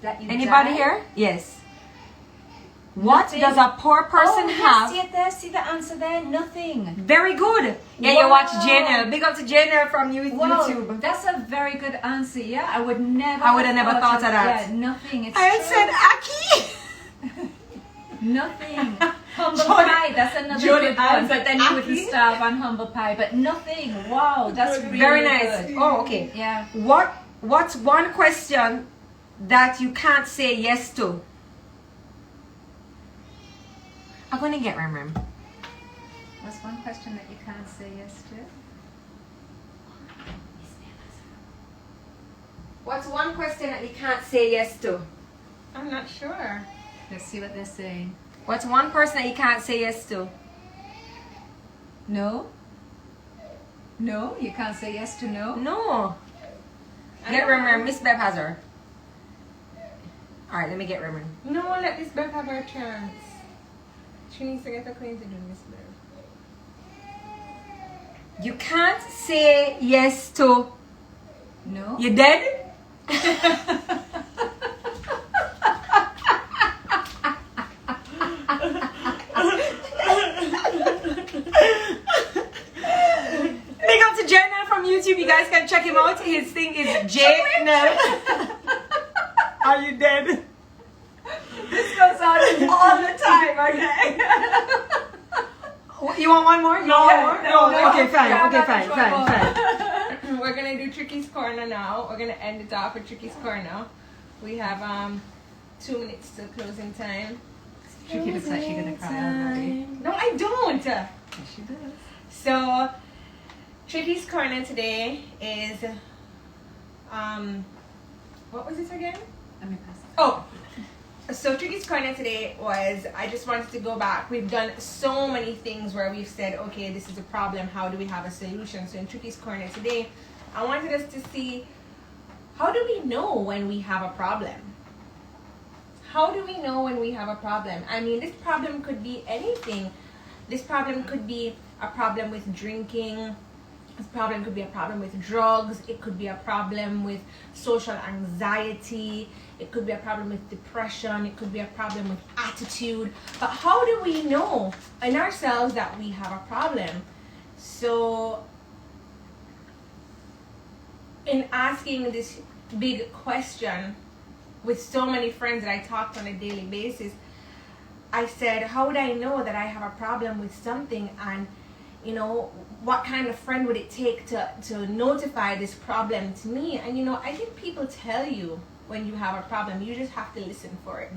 That you
Anybody
die?
here? Yes. What
Nothing.
does a poor person
yes,
have?
See it there. See the answer there. Nothing.
Very good. Yeah,
Wow.
you watch Janelle. Big up to Janelle from
Wow,
YouTube.
that's a very good answer. Yeah, I would never.
I would have never thought of that.
Yeah, nothing. It's
I
true.
said Aki.
Nothing. Humble
Jodi-
pie. That's another
Jodi
good one.
answered
But then you wouldn't
Aki.
starve on humble pie. But nothing. Wow, that's really
Very nice.
good.
Oh, okay.
Yeah.
What's one question that you can't say yes to? I'm gonna get remember.
What's one question that you can't say yes to?
What's one question that you can't say yes to?
I'm not sure.
Let's see what they're saying.
What's one person that you can't say yes to?
No. No, you can't say yes to no.
No.
I
Get
don't
remember.
know.
Miss Bev has her. Alright, let me get remember.
No, let Miss Bev have her chance. She needs to get acquainted with Miss Bev.
You can't say yes to.
No.
You dead? Big up to Janelle from YouTube. You guys can check him out. His thing is Janelle. Are you dead?
This goes on all the time, okay?
You want one more? You want one more? No. Okay, fine.
Yeah,
Okay,
that's
fine.
one
Fine.
We're gonna do Tricky's Corner now. We're gonna end it off with Tricky's Corner. We have 2 minutes till closing time.
Tricky looks like she's gonna cry already.
No, I don't.
Yes, she does.
So, Tricky's Corner today is what was it again?
Let me pass it.
Oh, so Tricky's Corner today was, I just wanted to go back. We've done so many things where we've said, okay, this is a problem. How do we have a solution? So in Tricky's Corner today, I wanted us to see, how do we know when we have a problem? How do we know when we have a problem? I mean, this problem could be anything. This problem could be a problem with drinking. This problem could be a problem with drugs. It could be a problem with social anxiety. It could be a problem with depression. It could be a problem with attitude. But how do we know in ourselves that we have a problem? So, in asking this big question with so many friends that I talk to on a daily basis, I said, how would I know that I have a problem with something? And you know, what kind of friend would it take to notify this problem to me? And you know, I think people tell you when you have a problem. You just have to listen for it.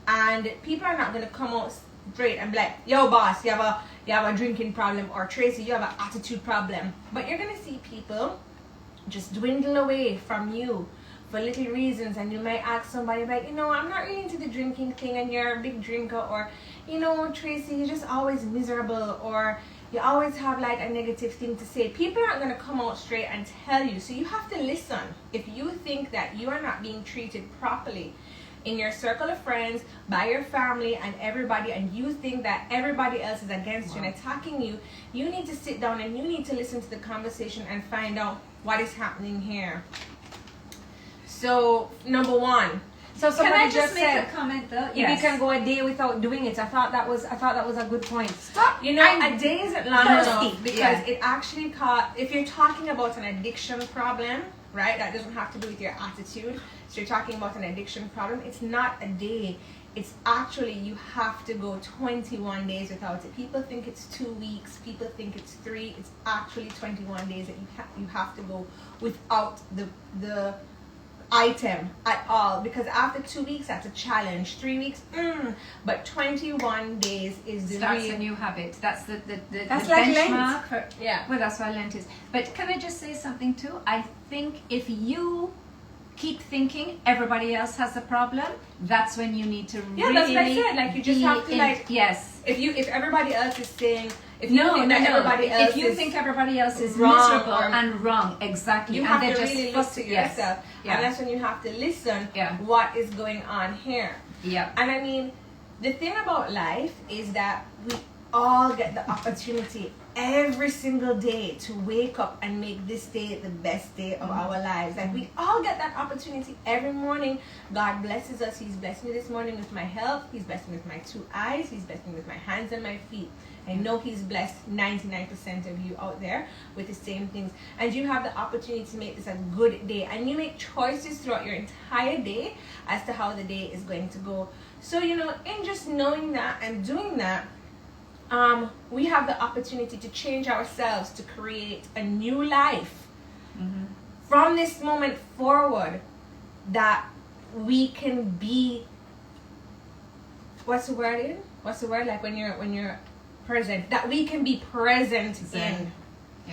And people are not going to come out straight and be like, yo boss, you have a drinking problem, or Tracy, you have an attitude problem. But you're going to see people just dwindle away from you for little reasons. And you might ask somebody like, you know, I'm not really into the drinking thing, and you're a big drinker, or you know, Tracy, you're just always miserable, or you always have like a negative thing to say. People aren't going to come out straight and tell you. So you have to listen. If you think that you are not being treated properly in your circle of friends, by your family and everybody, and you think that everybody else is against you and attacking you, you need to sit down and you need to listen to the conversation and find out what is happening here. So, number one.
So
Can I
somebody
just make
said,
a comment though?
if you can go a day without doing it. I thought that was a good point.
Stop. You know, a day isn't long enough because it actually if you're talking about an addiction problem, right? That doesn't have to do with your attitude. So you're talking about an addiction problem. It's not a day. It's actually, you have to go 21 days without it. People think it's 2 weeks. People think it's 3. It's actually 21 days that you have to go without the item at all, because after 2 weeks that's a challenge. 3 weeks, but 21 days is the
Starts
real
a new habit. That's the
That's like
benchmark.
yeah.
Well, that's why Lent is. But can I just say something too? I think if you keep thinking everybody else has a problem, that's when you need to really.
That's what I said. Like, you just have to
yes.
If everybody else is saying, if
you think everybody else is
wrong
miserable and wrong, exactly,
you
and
have
they're
to
just
really look to yourself,
Yeah.
and that's when you have to listen.
Yeah.
What is going on here?
Yeah.
And I mean, the thing about life is that we all get the opportunity every single day to wake up and make this day the best day of our lives. Like, we all get that opportunity every morning. God blesses us. He's blessed me this morning with my health. He's blessed me with my 2 eyes. He's blessed me with my hands and my feet. I know He's blessed 99% of you out there with the same things. And you have the opportunity to make this a good day. And you make choices throughout your entire day as to how the day is going to go. So, you know, in just knowing that and doing that, we have the opportunity to change ourselves, to create a new life from this moment forward, that we can be, what's the word? Like when you're present, that we can be present in,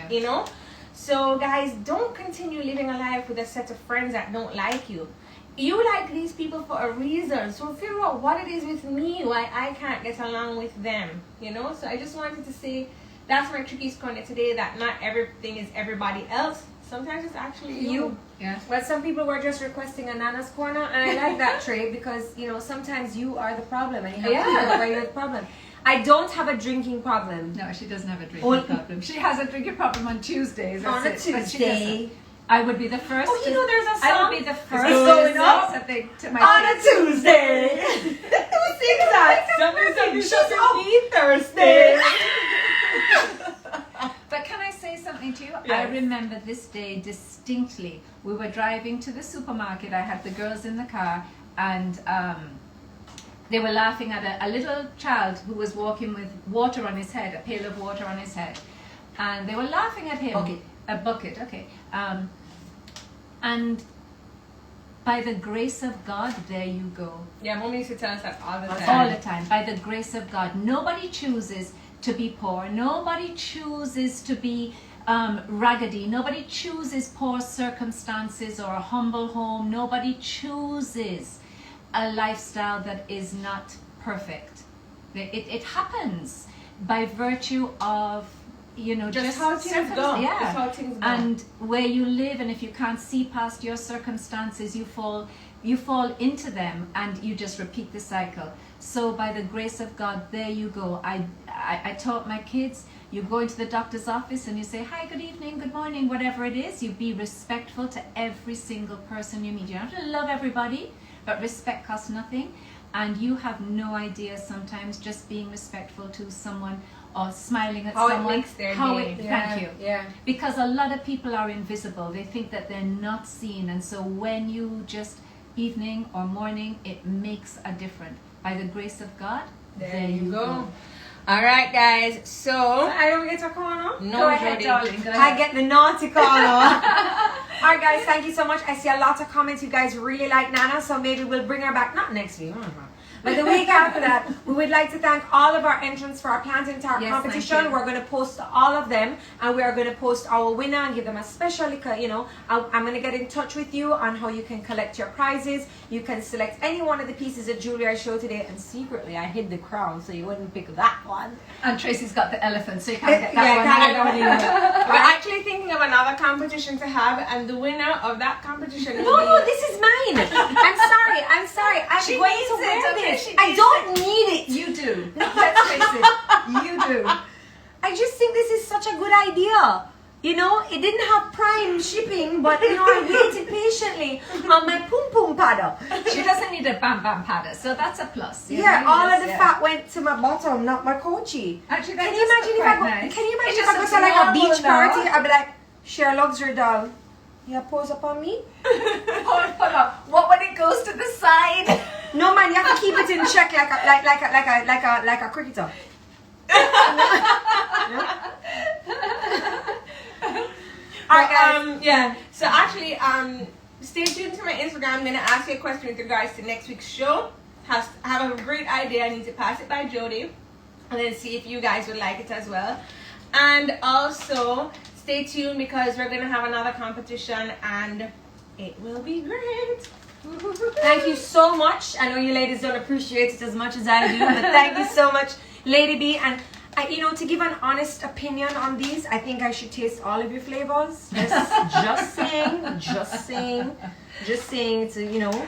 you know? So guys, don't continue living a life with a set of friends that don't like you. You like these people for a reason, so figure out what it is with me, why I can't get along with them, you know? So I just wanted to say, that's my Tricky's Corner today, that not everything is everybody else. Sometimes it's actually you.
Yeah.
Well, some people were just requesting a Nana's Corner, and I like that, Trey, because, you know, sometimes you are the problem, and you have to figure out why you're the problem. I don't have a drinking problem.
No, she doesn't have a drinking problem. She has a drinking problem on Tuesdays.
On a Tuesday.
I would be the first.
Oh, you know, there's a song.
I would be the first
going
to
up
say something to my
on a Tuesday. Who sings that? Somebody should be Thursday.
But can I say something to you?
Yes.
I remember this day distinctly. We were driving to the supermarket. I had the girls in the car, and they were laughing at a little child who was walking with water on his head, a pail of water on his head, and they were laughing at him.
Bucket.
A bucket, okay. And by the grace of God, there you go.
Yeah, Mommy used to tell us that all the time.
All the time. By the grace of God. Nobody chooses to be poor. Nobody chooses to be raggedy. Nobody chooses poor circumstances or a humble home. Nobody chooses a lifestyle that is not perfect. It happens by virtue of, you know,
just how things go.
Yeah.
Just how things go.
And where you live, and if you can't see past your circumstances, you fall into them, and you just repeat the cycle. So by the grace of God, there you go. I taught my kids, you go into the doctor's office and you say, hi, good evening, good morning, whatever it is. You be respectful to every single person you meet. You don't have to love everybody, but respect costs nothing. And you have no idea sometimes just being respectful to someone or smiling at
How
someone.
it makes their day.
Thank you.
Yeah.
Because a lot of people are invisible. They think that they're not seen. And so when you just evening or morning, it makes a difference. By the grace of God,
There you go. All right, guys. So
I don't get a corner.
no,
Go ahead,
Jodi.
darling. Go
I
ahead.
get the naughty corner. Alright guys, thank you so much. I see a lot of comments. You guys really like Nana, so maybe we'll bring her back, not next week, but the week after that. We would like to thank all of our entrants for our Plantain Tart
Yes, thank
competition.
you.
We're going to post all of them, and we are going to post our winner and give them a special, you know, I'm going to get in touch with you on how you can collect your prizes. You can select any one of the pieces of jewelry I showed today, and secretly I hid the crown so you wouldn't pick that one.
And Tracy's got the elephant, so you can't get that
Yeah,
one.
can't get that one either.
We're actually thinking of another competition to have, and the winner of that competition will
No,
be
this is mine. I'm sorry. I'm
She
going
needs
to
it,
wear
okay?
this.
She
I
needs
don't need it.
You do. Let's face it. You do.
I just think this is such a good idea. You know, it didn't have Prime shipping, but you know, I waited patiently on my pum pum pada.
She doesn't need a bam bam pada, so that's a plus. You
Yeah,
know,
all
yes,
of the
yeah.
fat went to my bottom, not my coachie.
Actually,
Can
that
you
does
imagine
look
if I
quite
go?
nice.
Can you imagine
It
if I go
just
to like a
looks
beach
normal
party?
now.
I'd be like, share luxury doll. Yeah, pose up on me.
Hold up. What when it goes to the side?
No man, you have to keep it in check like a cricketer.
Alright, guys. Yeah. So actually, stay tuned to my Instagram. I'm gonna ask you a question with regards to next week's show. Have a great idea. I need to pass it by Jodi, and then see if you guys would like it as well. And also stay tuned because we're gonna have another competition, and it will be great.
Thank you so much. I know you ladies don't appreciate it as much as I do, but thank you so much, Ladybee. And you know, to give an honest opinion on these, I think I should taste all of your flavors. Just saying. To, you know,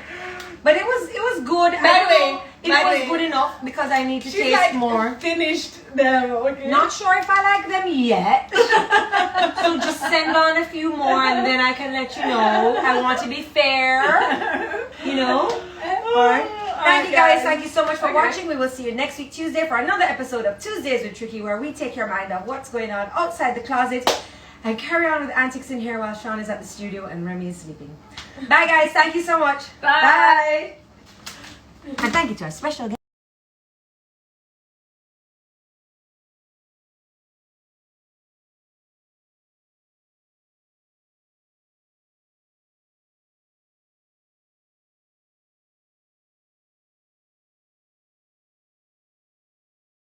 but it was good.
By the way,
it was good enough because I need to
She's
taste
like
more.
finished them. Okay.
Not sure if I like them yet. So just send on a few more and then I can let you know. I want to be fair. You know? Alright. Thank you guys. Thank you so much for watching. We will see you next week Tuesday for another episode of Tuesdays with Tricky, where we take your mind off what's going on outside the closet and carry on with antics in here while Sean is at the studio and Remy is sleeping. Bye guys. Thank you so much.
Bye.
And thank you to our special guest.